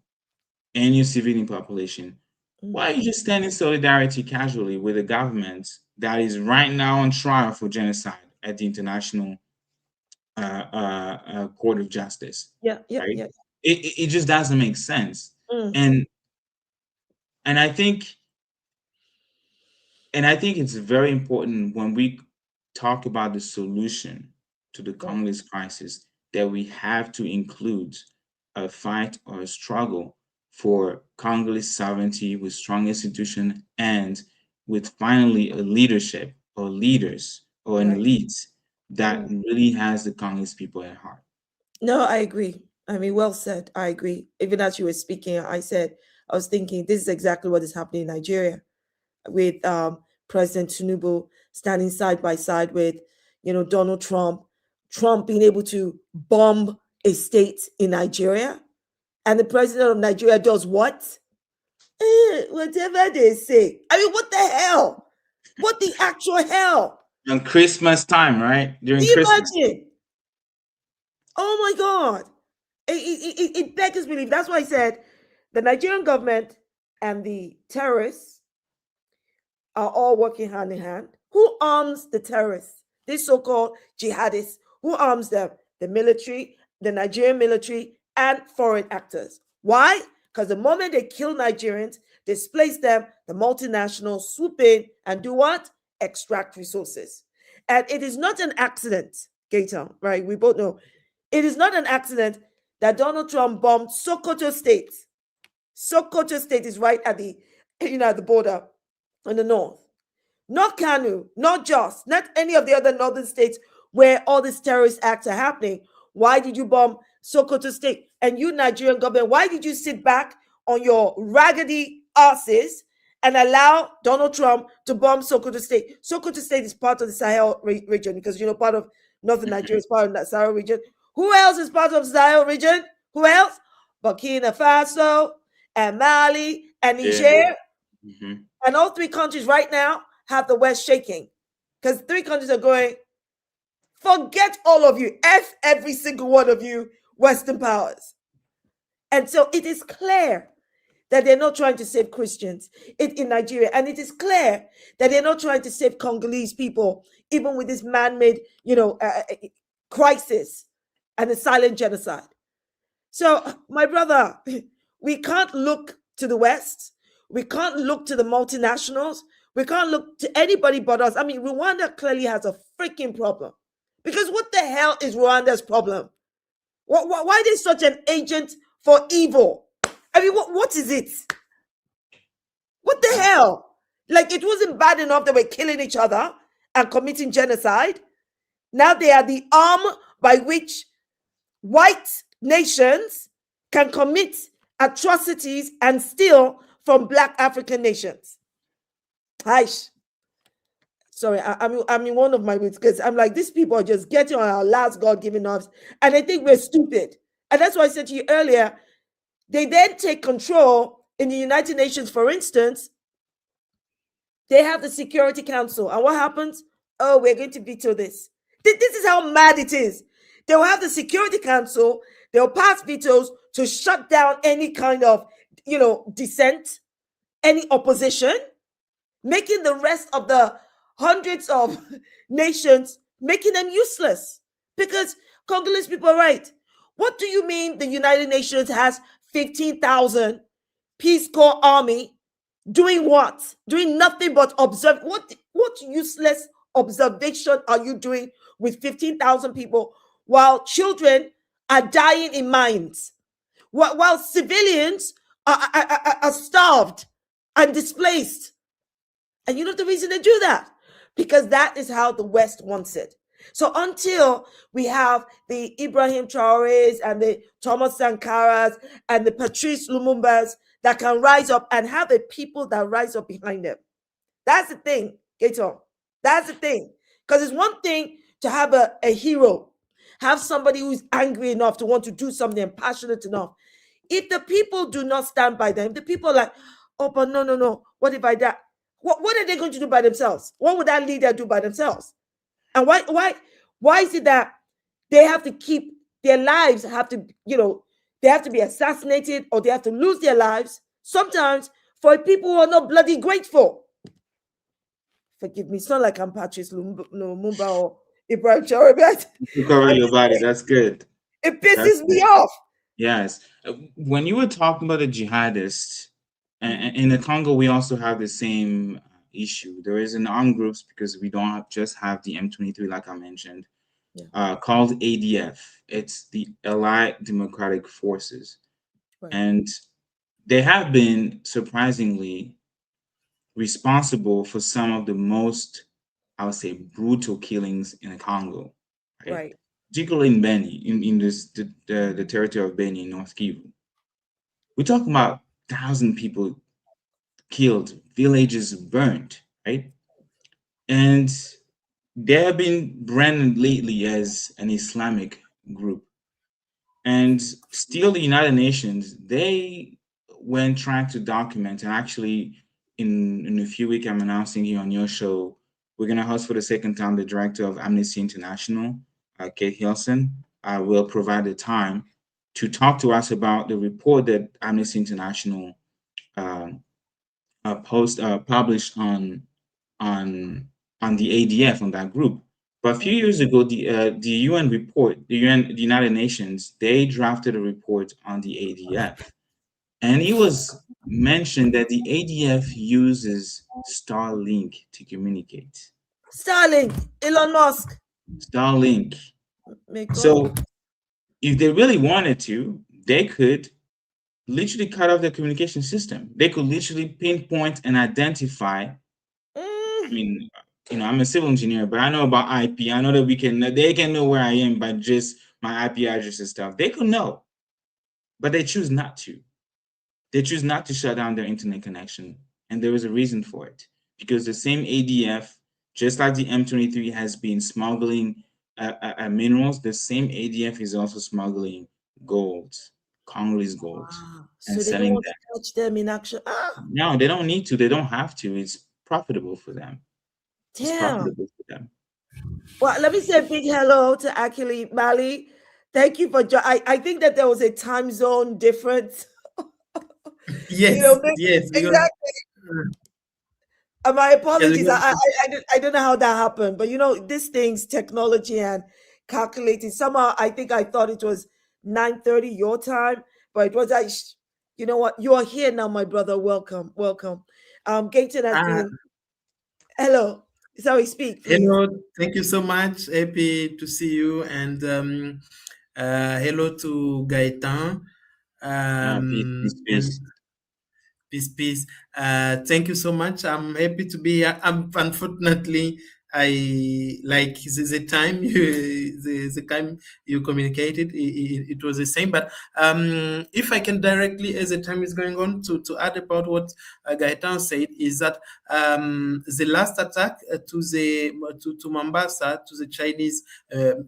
and your civilian population. Why are you just standing solidarity casually with a government that is right now on trial for genocide at the International Court of Justice? Yeah. It just doesn't make sense. And I think And I think it's very important when we talk about the solution to the Congolese crisis that we have to include a fight or a struggle for Congolese sovereignty with strong institution and with finally a leadership or leaders or an elite that really has the Congolese people at heart. No, I agree. I mean, well said. I agree. Even as you were speaking, I was thinking this is exactly what is happening in Nigeria with President Tinubu standing side by side with, Donald Trump, Trump being able to bomb a state in Nigeria. And the president of Nigeria does what? Whatever they say. I mean, what the hell? What the actual hell? On Christmas time, right? During Do you Christmas. imagine? Oh my God. It beggars belief. That's why I said the Nigerian government and the terrorists are all working hand in hand. Who arms the terrorists? These so-called jihadists. Who arms them? The military, the Nigerian military, and foreign actors. Why? Because the moment they kill Nigerians, displace them, the multinationals swoop in and do what? Extract resources. And it is not an accident, Gaetan, right? We both know. It is not an accident that Donald Trump bombed Sokoto State. Sokoto State is right at the, at the border in the north. Not Kanu, not Jos, not any of the other northern states where all these terrorist acts are happening. Why did you bomb Sokoto State? And you, Nigerian government, why did you sit back on your raggedy asses and allow Donald Trump to bomb Sokoto State? Sokoto State is part of the Sahel region because, part of northern Nigeria is part of that Sahel region. Who else is part of the Sahel region? Who else? Burkina Faso and Mali and Niger. Yeah. And all three countries right now have the West shaking because three countries are going, forget all of you, F every single one of you, Western powers. And so it is clear that they're not trying to save Christians in Nigeria. And it is clear that they're not trying to save Congolese people, even with this man-made, crisis and the silent genocide. So, my brother, we can't look to the West. We can't look to the multinationals. We can't look to anybody but us. I mean, Rwanda clearly has a freaking problem. Because what the hell is Rwanda's problem? Why is such an agent for evil? I mean, what is it? What the hell? Like, it wasn't bad enough that we're killing each other and committing genocide. Now they are the arm by which white nations can commit atrocities and steal from Black African nations. Aish. Sorry, I'm in one of my weeks because I'm like, these people are just getting on our last God-given nerves, and I think we're stupid. And that's why I said to you earlier, they then take control in the United Nations, for instance. They have the Security Council, and what happens? Oh, we're going to veto this. This is how mad it is. They'll have the Security Council, they'll pass vetoes to shut down any kind of, dissent, any opposition, making the rest of the hundreds of nations, making them useless. Because Congolese people are right. What do you mean the United Nations has 15,000 Peace Corps army doing what? Doing nothing but observe. What useless observation are you doing with 15,000 people while children are dying in mines? While civilians are starved and displaced? And you know the reason they do that? Because that is how the West wants it. So until we have the Ibrahim Traorés and the Thomas Sankaras and the Patrice Lumumbas that can rise up and have a people that rise up behind them. That's the thing, Gaetan. That's the thing. Because it's one thing to have a hero, have somebody who's angry enough to want to do something and passionate enough. If the people do not stand by them, the people are like, oh, but no, what if I die? What are they going to do by themselves? What would that leader do by themselves? And why is it that they have to keep their lives, they have to be assassinated or they have to lose their lives sometimes for people who are not bloody grateful? Forgive me, it's not like I'm Patrice Lumumba or Ibrahim Traoré. You cover your body, that's good. It pisses me off. Yes. When you were talking about the jihadists, and in the Congo, we also have the same issue. There is an armed groups, because we don't just have the M23, like I mentioned, called ADF. It's the Allied Democratic Forces. Right. And they have been surprisingly responsible for some of the most, I would say, brutal killings in the Congo, Right. particularly in Beni, in the territory of Beni in North Kivu. We're talking about 1,000 people killed, villages burned, right? And they have been branded lately as an Islamic group. And still, the United Nations, they, when trying to document, and actually in a few weeks, I'm announcing here on your show, we're going to host for the second time the director of Amnesty International, Kate Hilson, will provide the time to talk to us about the report that Amnesty International published on the ADF, on that group. But a few years ago, the UN report, the United Nations, they drafted a report on the ADF, and it was mentioned that the ADF uses Starlink to communicate. Starlink, Elon Musk. Starlink. So if they really wanted to, they could literally cut off their communication system. They could literally pinpoint and identify. I mean, I'm a civil engineer, but I know about IP. I know that they can know where I am by just my IP address and stuff. They could know, but they choose not to. They choose not to shut down their internet connection, and there is a reason for it. Because the same ADF, just like the M23 has been smuggling minerals, the same ADF is also smuggling gold, Congolese gold, and so selling them. Touch them in action. No, they don't need to. They don't have to. It's profitable for them. Damn. It's profitable for them. Well, let me say a big hello to Akilimali. Thank you for I think that there was a time zone difference. Yes, yes, exactly. My apologies. I don't know how that happened, but these things, technology and calculating. Somehow, I think I thought it was 9:30 your time, but it was you know what? You are here now, my brother. Welcome, welcome. Gaetan has been. Hello. Sorry, speak, please. Hello, thank you so much. Happy to see you, and hello to Gaetan. Peace. Peace. Thank you so much. I'm happy to be here. Unfortunately, I like the time the time you communicated. It was the same. But if I can directly, as the time is going on, to add about what Gaetan said, is that the last attack to Mombasa, to the Chinese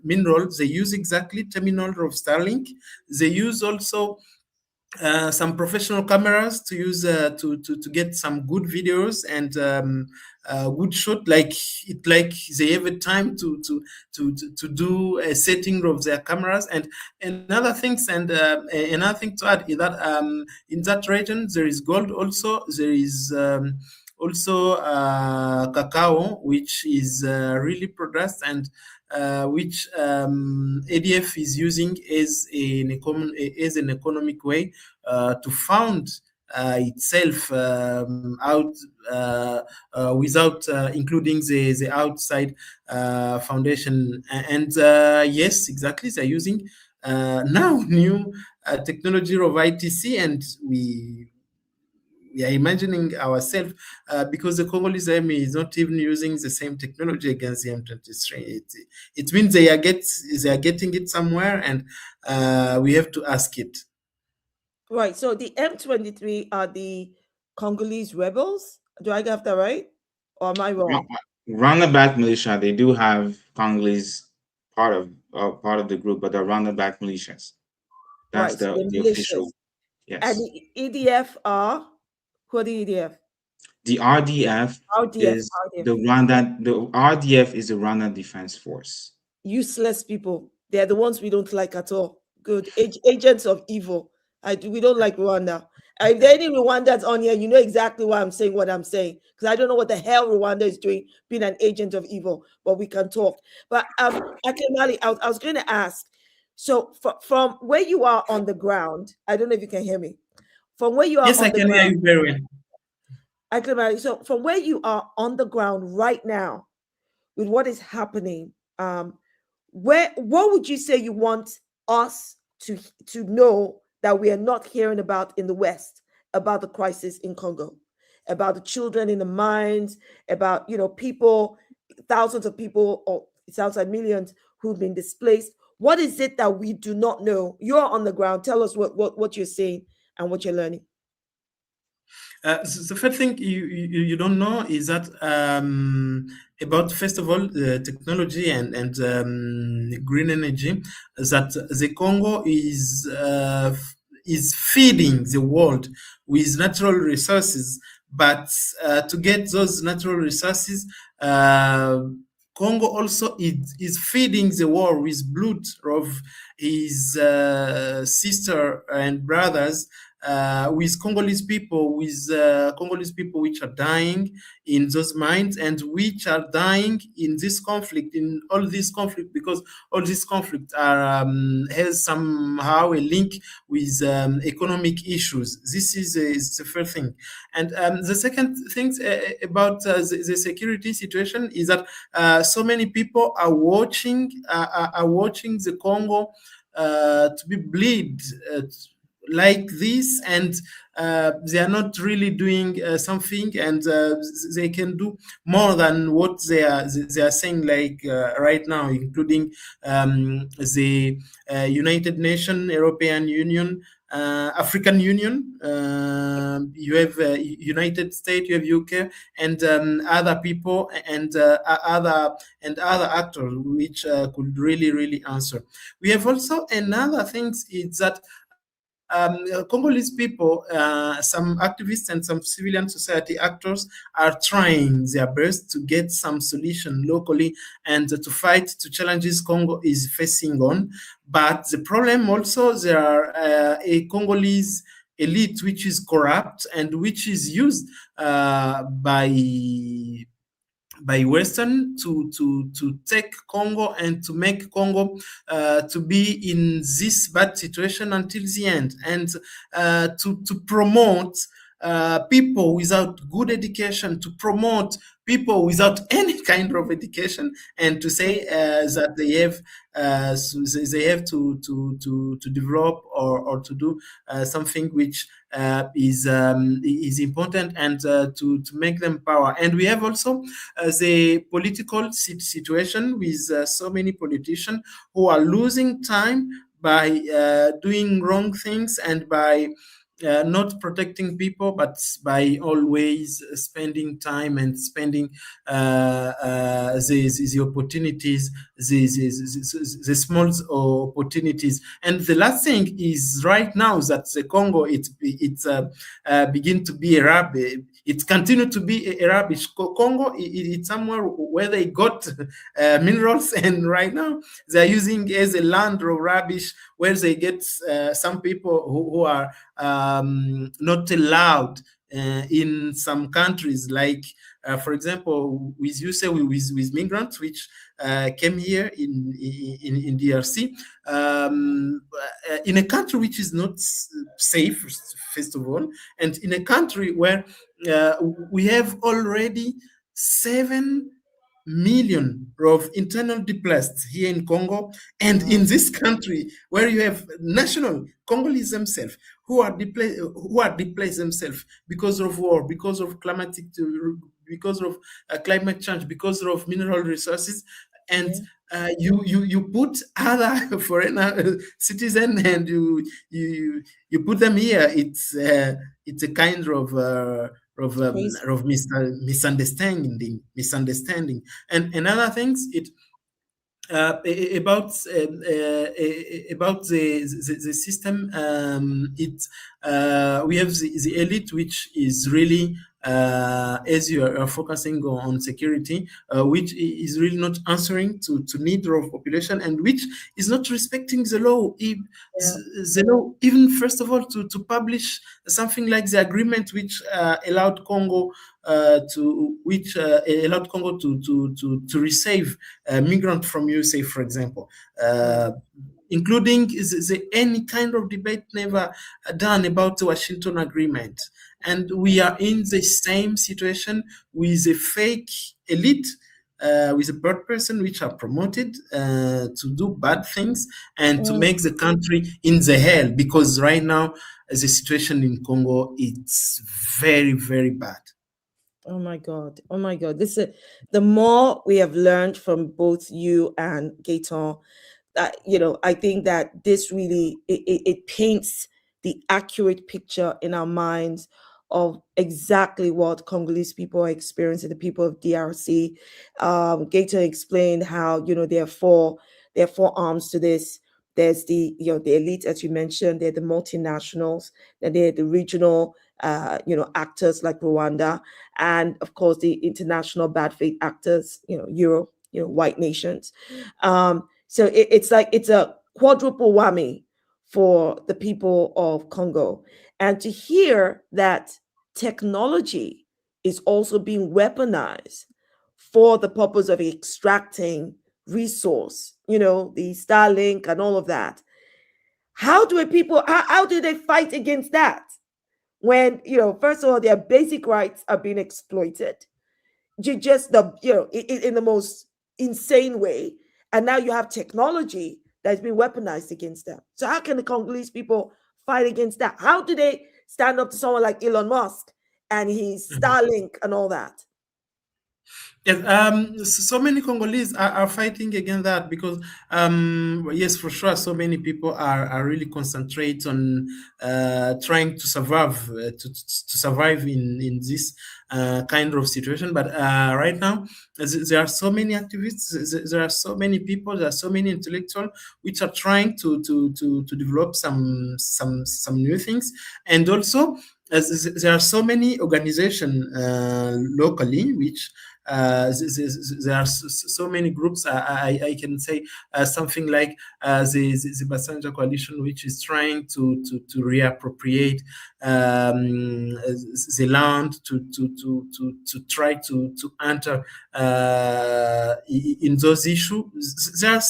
mineral, they use exactly terminal of Starlink. They use also some professional cameras to use to get some good videos and good shot, like they have a time to do a setting of their cameras. And another things, and another thing to add is that in that region there is gold also. There is also cacao, which is really produced, and which ADF is using as an economic way to fund itself out without including the outside foundation. And yes, exactly, they're using now new technology of ITC, and we are imagining ourselves because the Congolese army is not even using the same technology against the M23. It means they are getting it somewhere, and we have to ask it. Right. So the M23 are the Congolese rebels. Do I get that right, or am I wrong? Roundabout militia. They do have Congolese part of the group, but they're roundabout militias. That's right, the official. Yes. And the EDF are, who are the EDF? The RDF is the RDF is the Rwanda Defense Force. Useless people. They're the ones we don't like at all. Good agents of evil. We don't like Rwanda. If there are any Rwandans on here, you know exactly why I'm saying what I'm saying, because I don't know what the hell Rwanda is doing, being an agent of evil. But we can talk. But Akilimali, I was going to ask. So from where you are on the ground, I don't know if you can hear me. From where you are, yes, I can hear you very well. Akilimali, so from where you are on the ground right now, with what is happening, what would you say you want us to know that we are not hearing about in the West, about the crisis in Congo, about the children in the mines, about people, thousands of people, or it sounds like millions who've been displaced? What is it that we do not know? You're on the ground. Tell us what you're seeing and what you're learning. The first thing you don't know is that about, first of all, technology and green energy, that the Congo is feeding the world with natural resources, but to get those natural resources, Congo also is feeding the war with blood of his sister and brothers, with Congolese people, which are dying in those mines, and which are dying in this conflict, in all this conflict, because all this conflict are has somehow a link with economic issues. This is the first thing. And the second thing about the security situation is that so many people are watching the Congo to be bleed like this, and they are not really doing something, and they can do more than what they are saying, like right now, including the United Nations, European Union, African Union, you have United States, you have UK, and other people, and other actors which could really answer. We have also another thing is that Congolese people, some activists and some civilian society actors are trying their best to get some solution locally and to fight to challenges Congo is facing on. But the problem also, there are a Congolese elite which is corrupt and which is used by Western to take Congo and to make Congo to be in this bad situation until the end, and to promote people without good education, to promote people without any kind of education, and to say that they have to develop or to do something which is important, and to make them power. And we have also the political situation with so many politicians who are losing time by doing wrong things, and by not protecting people, but by always spending time and spending the opportunities, the small opportunities. And the last thing is, right now, that the Congo it's begin to be a rubbish. It continued to be a rubbish. Congo, it's somewhere where they got minerals, and right now they're using as a land of rubbish, where they get some people who are not allowed in some countries, like for example, with migrants which came here in DRC, in a country which is not safe, first of all, and in a country where we have already 7 million of internal displaced here in Congo, and in this country where you have national Congolese themselves who are displaced themselves because of war, because of climate change, because of mineral resources, and you put other foreigner citizen, and you put them here. It's a kind of misunderstanding. And another things, about the system, we have the elite, which is really as you are focusing on security, which is really not answering to need of population, and which is not respecting the law. The law, even first of all, to publish something like the agreement which allowed Congo to receive migrants from USA, for example. Including any kind of debate never done about the Washington Agreement. and we are in the same situation with a fake elite, with a bad person which are promoted to do bad things and to make the country in the hell, because right now the situation in Congo, it's very, very bad. Oh my God. Oh my God. This is the more we have learned from both you and Gaetan, that I think that this really it paints the accurate picture in our minds of exactly what Congolese people are experiencing, the people of DRC. Gaetan explained how there are four arms to this. There's the the elite, as you mentioned. They're the multinationals, then they're the regional actors like Rwanda, and of course the international bad faith actors, Europe, white nations. So it's like it's a quadruple whammy for the people of Congo. And to hear that technology is also being weaponized for the purpose of extracting resource, the Starlink and all of that. How do how do they fight against that? When, first of all, their basic rights are being exploited, just in the most insane way. And now you have technology that's been weaponized against them. So how can the Congolese people fight against that? How do they stand up to someone like Elon Musk and his Starlink and all that? Yes, so many Congolese are fighting against that, because yes, for sure, so many people are really concentrate on trying to survive to survive in this kind of situation. But right now, there are so many activists, there are so many people, there are so many intellectuals which are trying to develop some new things, and also there are so many organizations locally which there are so many groups. I can say something like the Bassanja Coalition, which is trying to reappropriate the land to try to enter in those issues. There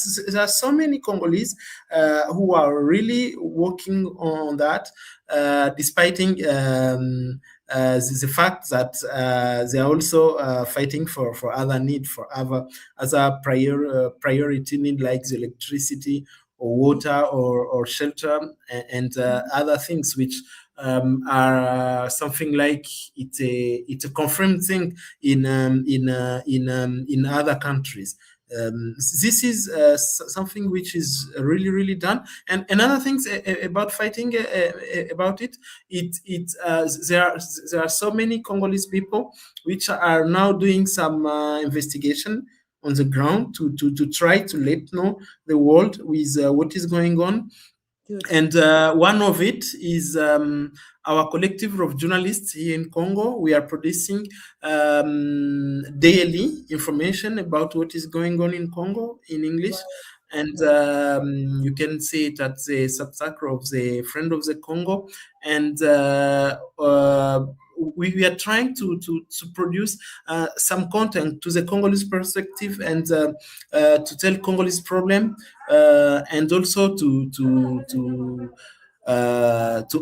are so many Congolese who are really working on that, despite the fact that they are also fighting for other need, for other priority need, like the electricity or water or shelter and other things which are something like it's a confirmed thing in other countries. This is something which is really done. And another thing about fighting about it, there are so many Congolese people which are now doing some investigation on the ground to try to let know the world with what is going on. Good. And one of it is our collective of journalists here in Congo. We are producing daily information about what is going on in Congo in English. Wow. And you can see it at the Substack of the Friend of the Congo. And we are trying to produce some content to the Congolese perspective, and to tell Congolese problem, and also to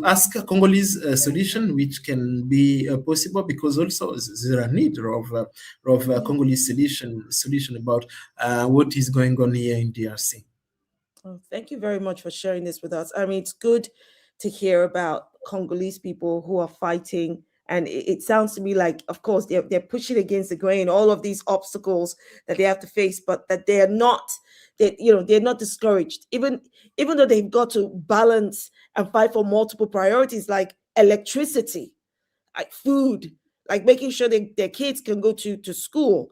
ask a Congolese solution which can be possible, because also there are need of Congolese solution about what is going on here in DRC. Oh, thank you very much for sharing this with us. I mean, it's good to hear about Congolese people who are fighting. And it sounds to me like, of course, they're pushing against the grain, all of these obstacles that they have to face, but that they're not discouraged, even though they've got to balance and fight for multiple priorities like electricity, like food, like making sure their kids can go to school,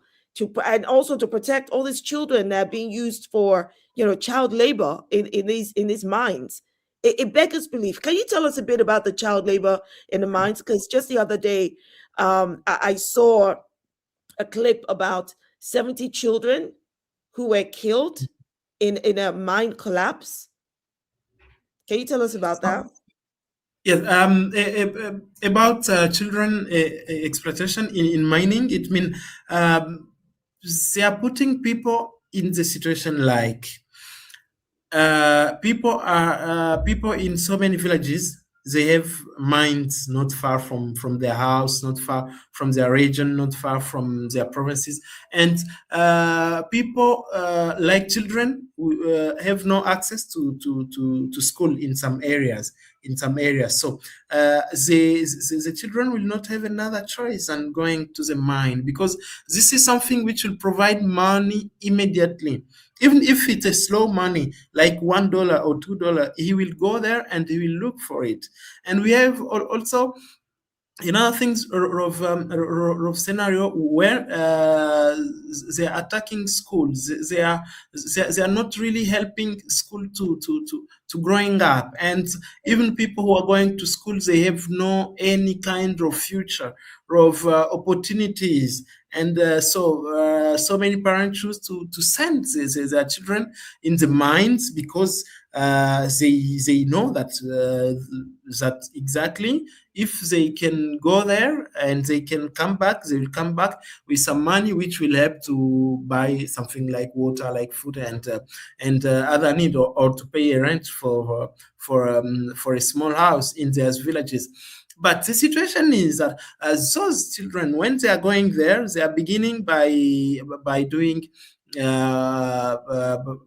and also to protect all these children that are being used for child labor in these mines. It beggars belief. Can you tell us a bit about the child labor in the mines? Because just the other day, I saw a clip about 70 children who were killed in a mine collapse. Can you tell us about that? Yes, about children exploitation in mining. It means they are putting people in the situation like people in so many villages. they have mines not far from their house, not far from their region, not far from their provinces, and people like children who have no access to school in some areas. So the children will not have another choice than going to the mine, because this is something which will provide money immediately. Even if it's a slow money, like $1 or $2, he will go there and he will look for it. And we have also another things of scenario where they are attacking schools. They are not really helping school to growing up, and even people who are going to school, they have no any kind of future of opportunities. And so many parents choose to send their children in the mines, because they know that that exactly if they can go there and they can come back, they will come back with some money which will help to buy something like water, like food, and other need, or to pay a rent for a small house in their villages. But the situation is that those children, when they are going there, they are beginning by doing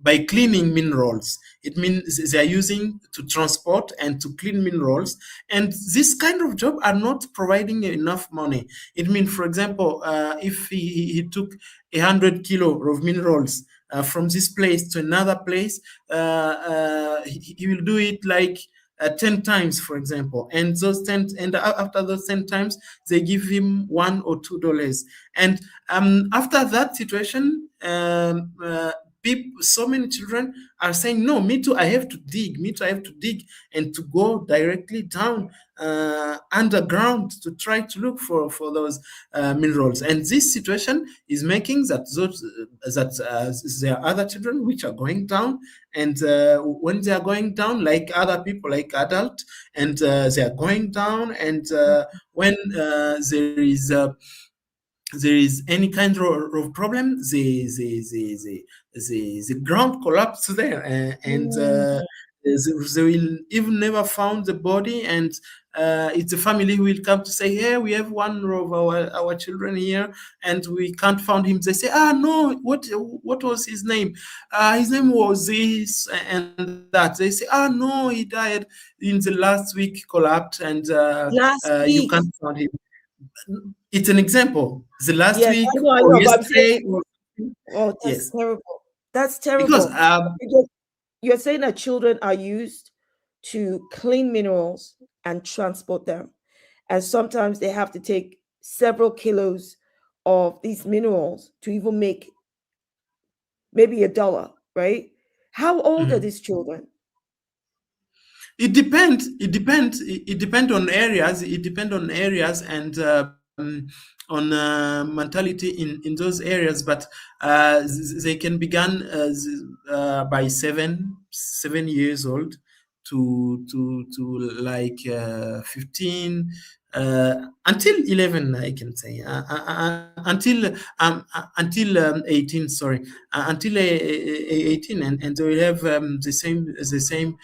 by cleaning minerals. It means they are using to transport and to clean minerals, and this kind of job are not providing enough money. It means, for example, if he took 100 kilo of minerals from this place to another place, he will do it like 10 times, for example, and those 10, and after those 10 times, they give him $1 or $2. And after that situation, so many children are saying, no, me too, I have to dig, and to go directly down underground to try to look for those minerals. And this situation is making that there are other children which are going down, and when they are going down, like other people, like adults, and they are going down, and when there is any kind of problem, the ground collapses there, and they will even never found the body, and it's a family who will come to say, hey, we have one of our children here, and we can't find him. They say, no, what was his name? His name was this and that. They say, no, he died in the last week, collapsed, and you can't find him. It's an example. The last week or yesterday. That's terrible. That's terrible. Because you're saying that children are used to clean minerals and transport them, and sometimes they have to take several kilos of these minerals to even make maybe $1, right? How old are these children? It depends on areas and on mentality in those areas, but they can begin by 7 years old to like 15 until 11, I can say, until 18. Sorry, until 18, and they will have the same situation.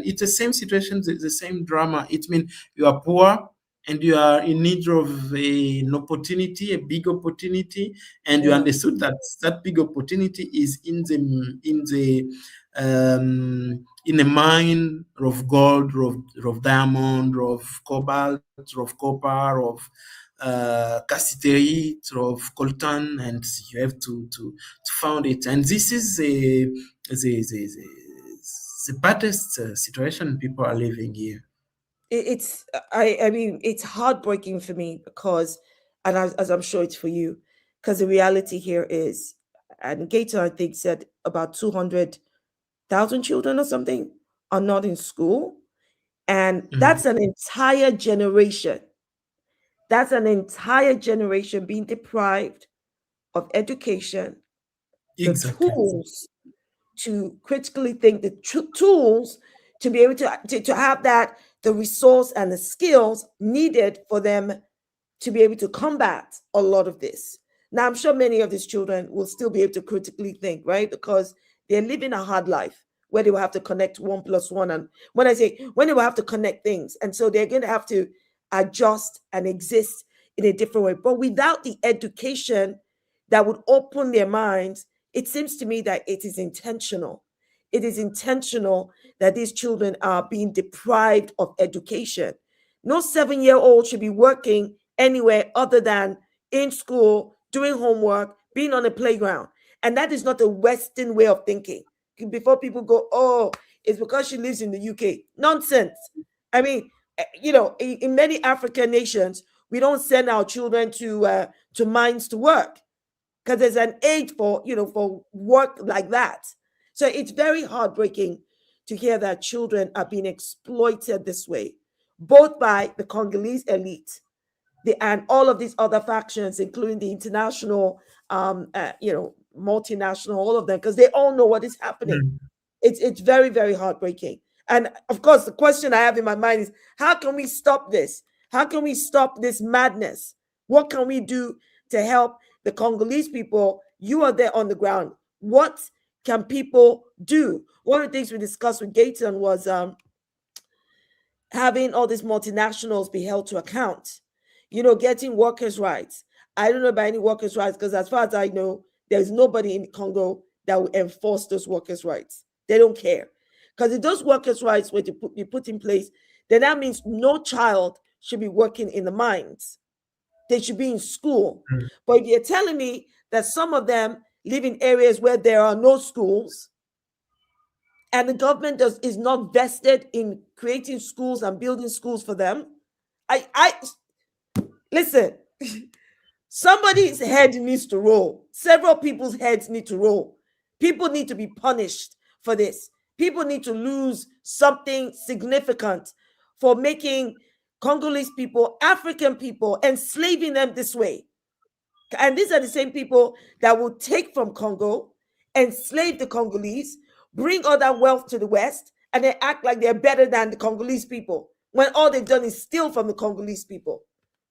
It's the same situation, the same drama. It means you are poor and you are in need of an opportunity, a big opportunity, and you understood that that big opportunity is in a mine of gold, of diamond, of cobalt, of copper, of cassiterite, of coltan, and you have to find it. And this is the baddest situation people are living here. I mean, it's heartbreaking for me because, and as I'm sure it's for you, because the reality here is, and Gaetan, I think, said about 200,000 children or something are not in school. And that's an entire generation. That's an entire generation being deprived of education, Exactly. the tools to critically think, the tools to be able to have that, the resource and the skills needed for them to be able to combat a lot of this. Now, I'm sure many of these children will still be able to critically think, right? Because they're living a hard life, where they will have to connect 1 + 1. And when I say when they will have to connect things, and so they're going to have to adjust and exist in a different way. But without the education that would open their minds, it seems to me that it is intentional. It is intentional that these children are being deprived of education. No 7-year-old should be working anywhere other than in school, doing homework, being on a playground. And that is not a Western way of thinking. Before people go, oh, it's because she lives in the UK. Nonsense. I mean, in many African nations, we don't send our children to mines to work because there's an age for work like that. So it's very heartbreaking to hear that children are being exploited this way, both by the Congolese elite and all of these other factions, including the international, multinational, all of them, because they all know what is happening. It's very, very heartbreaking. And of course, the question I have in my mind is, how can we stop this? How can we stop this madness? What can we do to help the Congolese people? You are there on the ground. What can people do? One of the things we discussed with Gaetan was having all these multinationals be held to account, getting workers' rights. I don't know about any workers' rights because as far as I know, there's nobody in Congo that will enforce those workers' rights. They don't care. Because if those workers' rights were to be put in place, then that means no child should be working in the mines. They should be in school. But if you're telling me that some of them live in areas where there are no schools, and the government is not vested in creating schools and building schools for them, I listen, somebody's head needs to roll. Several people's heads need to roll. People need to be punished for this. People need to lose something significant for making Congolese people, African people, enslaving them this way. And these are the same people that will take from Congo, enslave the Congolese, bring all that wealth to the West, and they act like they're better than the Congolese people when all they've done is steal from the Congolese people.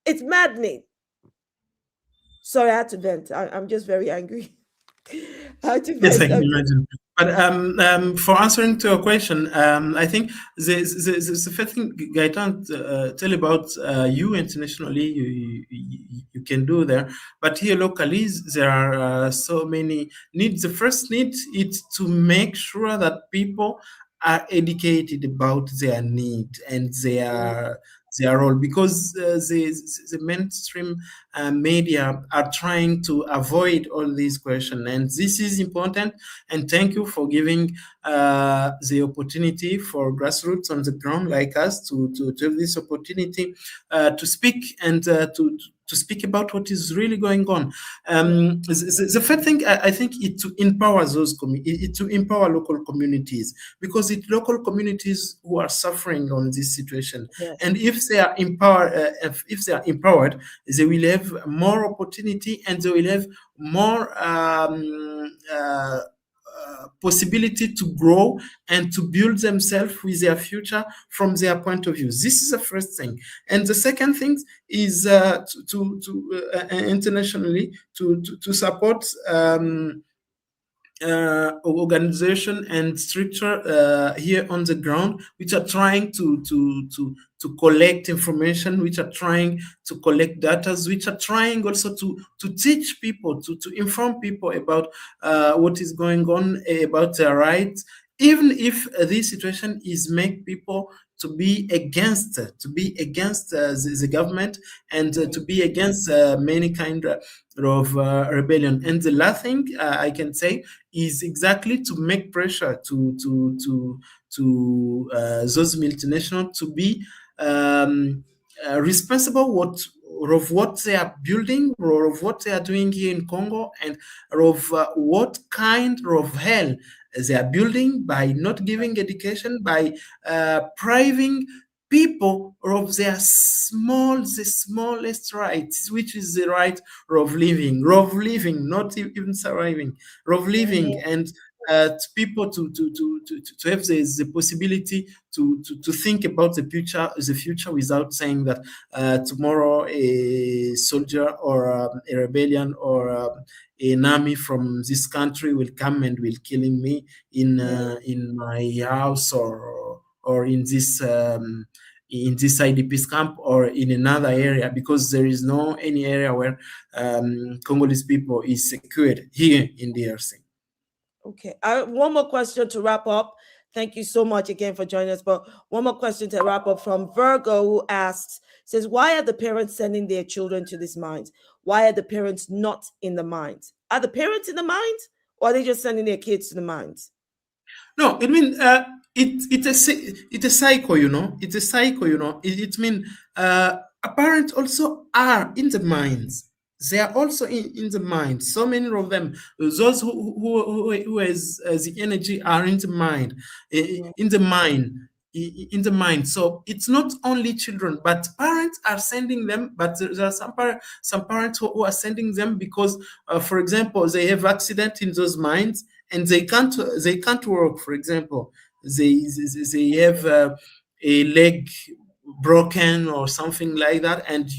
It's maddening. Sorry, I had to vent. I'm just very angry. I had to vent. Yes, I can imagine. But for answering to your question, I think the first thing Gaetan tell about you internationally, you can do there. But here locally, there are so many needs. The first need is to make sure that people are educated about their need and their role, because the mainstream media are trying to avoid all these questions, and this is important. And thank you for giving the opportunity for grassroots on the ground like us to have this opportunity to speak and to speak about what is really going on. The first thing I think is to empower to empower local communities, because it's local communities who are suffering on this situation. Yes. And if they are empowered, they will have more opportunity and they will have more possibility to grow and to build themselves with their future from their point of view. This is the first thing. And the second thing is internationally to support organization and structure here on the ground, which are trying to collect information, which are trying to collect data, which are trying also to teach people, to inform people about what is going on, about their rights, even if this situation is make people to be against the government and to be against many kind of rebellion. And the last thing I can say is exactly to make pressure to those multinationals to be responsible of what they are building, or of what they are doing here in Congo, and of what kind of hell they are building by not giving education, by depriving people of their the smallest rights, which is the right of living, not even surviving, of living, and to people to have the possibility to think about the future without saying that tomorrow a soldier or a rebellion or an army from this country will come and will killing me in my house or in this IDPs camp or in another area, because there is no any area where Congolese people is secured here in DRC. Okay, one more question to wrap up. Thank you so much again for joining us. But one more question to wrap up from Virgo, who asks, says, why are the parents sending their children to these mines? Why are the parents not in the mines? Are the parents in the mines, or are they just sending their kids to the mines? No, it means it's a cycle, you know. It's a cycle, you know. It means parents also are in the mines. They are also in the mind. So many of them, those who has the energy, are in the mind, in the mind, in the mind. So it's not only children, but parents are sending them. But there are some parents who are sending them because, for example, they have accident in those mines and they can't work. For example, they have a leg broken or something like that, and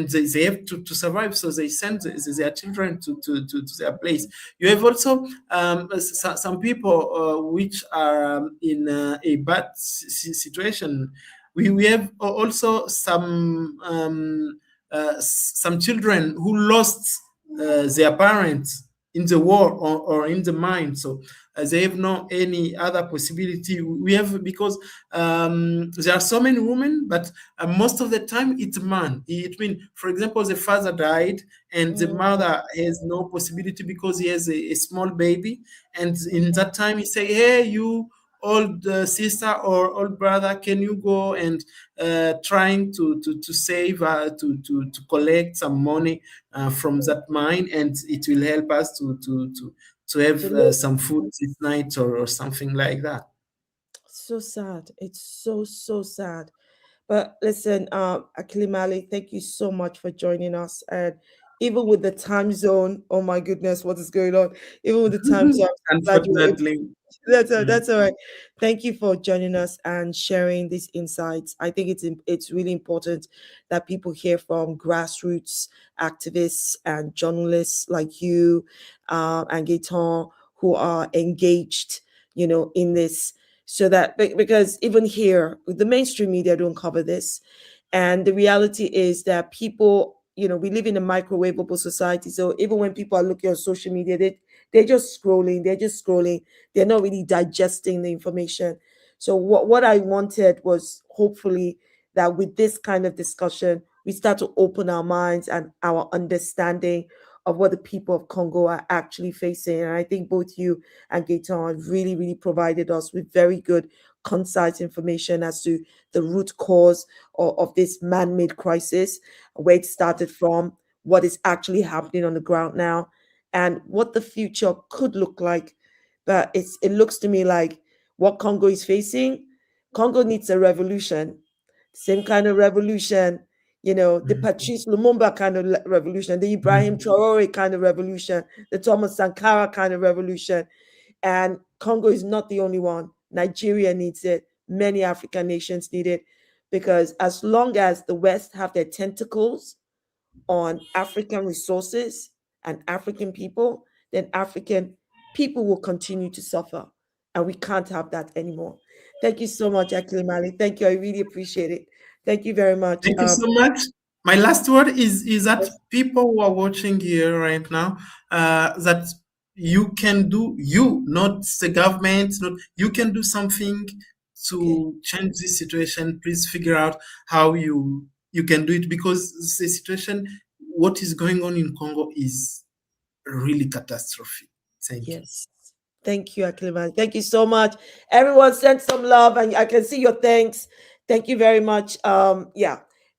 they have to survive, so they send their children to their place. You have also some people which are in a bad situation. We have also some children who lost their parents in the war or in the mine, so they have no any other possibility. We have, because there are so many women, but most of the time it's man. It means, for example, the father died and the mother has no possibility because he has a small baby, and in that time he say, hey, you old sister or old brother, can you go and trying to save to collect some money from that mine, and it will help us to have some food this night or something like that. So sad. It's so sad. But listen, Akilimali, thank you so much for joining us. And even with the time zone, oh my goodness, what is going on? Even with the time zone, I'm glad you were able. Unfortunately. That's all right. Thank you for joining us and sharing these insights. I think it's really important that people hear from grassroots activists and journalists like you and Gaetan, who are engaged, in this. So that, because even here, the mainstream media don't cover this. And the reality is that people, we live in a microwavable society. So even when people are looking on social media, they're just scrolling. They're not really digesting the information. So what I wanted was, hopefully, that with this kind of discussion, we start to open our minds and our understanding of what the people of Congo are actually facing. And I think both you and Gaetan really, really provided us with very good, concise information as to the root cause of this man-made crisis, where it started from, what is actually happening on the ground now, and what the future could look like. But it looks to me like what Congo is facing, Congo needs a revolution, same kind of revolution, the Patrice Lumumba kind of revolution, the Ibrahim Traore kind of revolution, the Thomas Sankara kind of revolution. And Congo is not the only one. Nigeria needs it. Many African nations need it, because as long as the West have their tentacles on African resources and African people, then African people will continue to suffer. And we can't have that anymore. Thank you so much, Akilimali. Thank you. I really appreciate it. Thank you very much. Thank you so much. My last word is that people who are watching here right now, that you can do, not the government, you can do something to change this situation. Please figure out how you can do it, because the situation, what is going on in Congo, is really catastrophic. Thank you. Thank you, Akilimali. Thank you so much. Everyone send some love, and I can see your thanks. Thank you very much.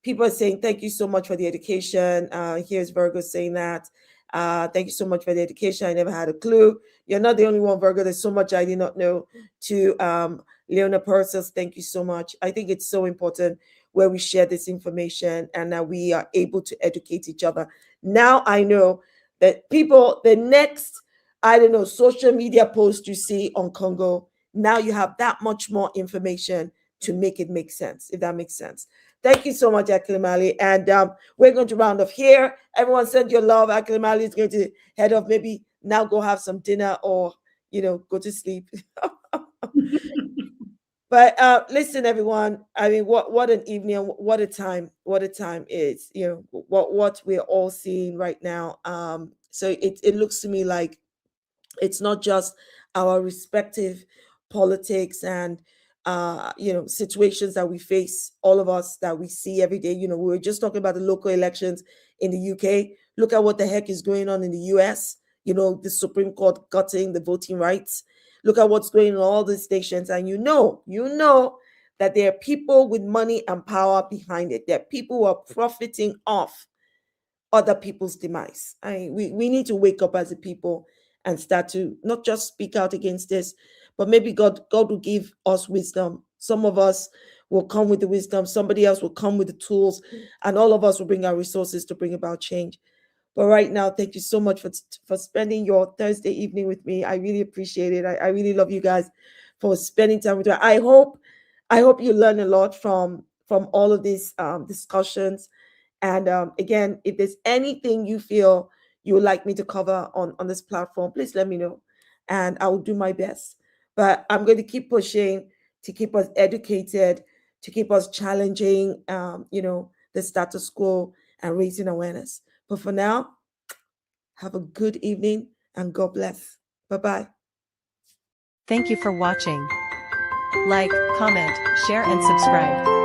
People are saying thank you so much for the education. Here's Virgo saying that. Thank you so much for the education. I never had a clue. You're not the only one, Virgo. There's so much I did not know. To Leona Persis, thank you so much. I think it's so important where we share this information and that we are able to educate each other. Now I know that people, the next, social media post you see on Congo, now you have that much more information to make it make sense, if that makes sense. Thank you so much, Akilimali. And we're going to round off here. Everyone send your love. Akilimali is going to head off, maybe now go have some dinner or, go to sleep. But listen, everyone. I mean, what an evening! What a time! What a time is! What we're all seeing right now. So it looks to me like it's not just our respective politics and situations that we face, all of us that we see every day. We were just talking about the local elections in the UK. Look at what the heck is going on in the US. The Supreme Court gutting the voting rights. Look at what's going on in all these stations, and you know that there are people with money and power behind it. There are people who are profiting off other people's demise. We need to wake up as a people and start to not just speak out against this, but maybe God will give us wisdom. Some of us will come with the wisdom, somebody else will come with the tools, and all of us will bring our resources to bring about change. But right now, thank you so much for spending your Thursday evening with me. I really appreciate it. I really love you guys for spending time with me. I hope you learn a lot from all of these discussions. And again, if there's anything you feel you would like me to cover on this platform, please let me know, and I will do my best. But I'm going to keep pushing to keep us educated, to keep us challenging, the status quo and raising awareness. But for now, have a good evening and God bless. Bye-bye. Thank you for watching. Like, comment, share and subscribe.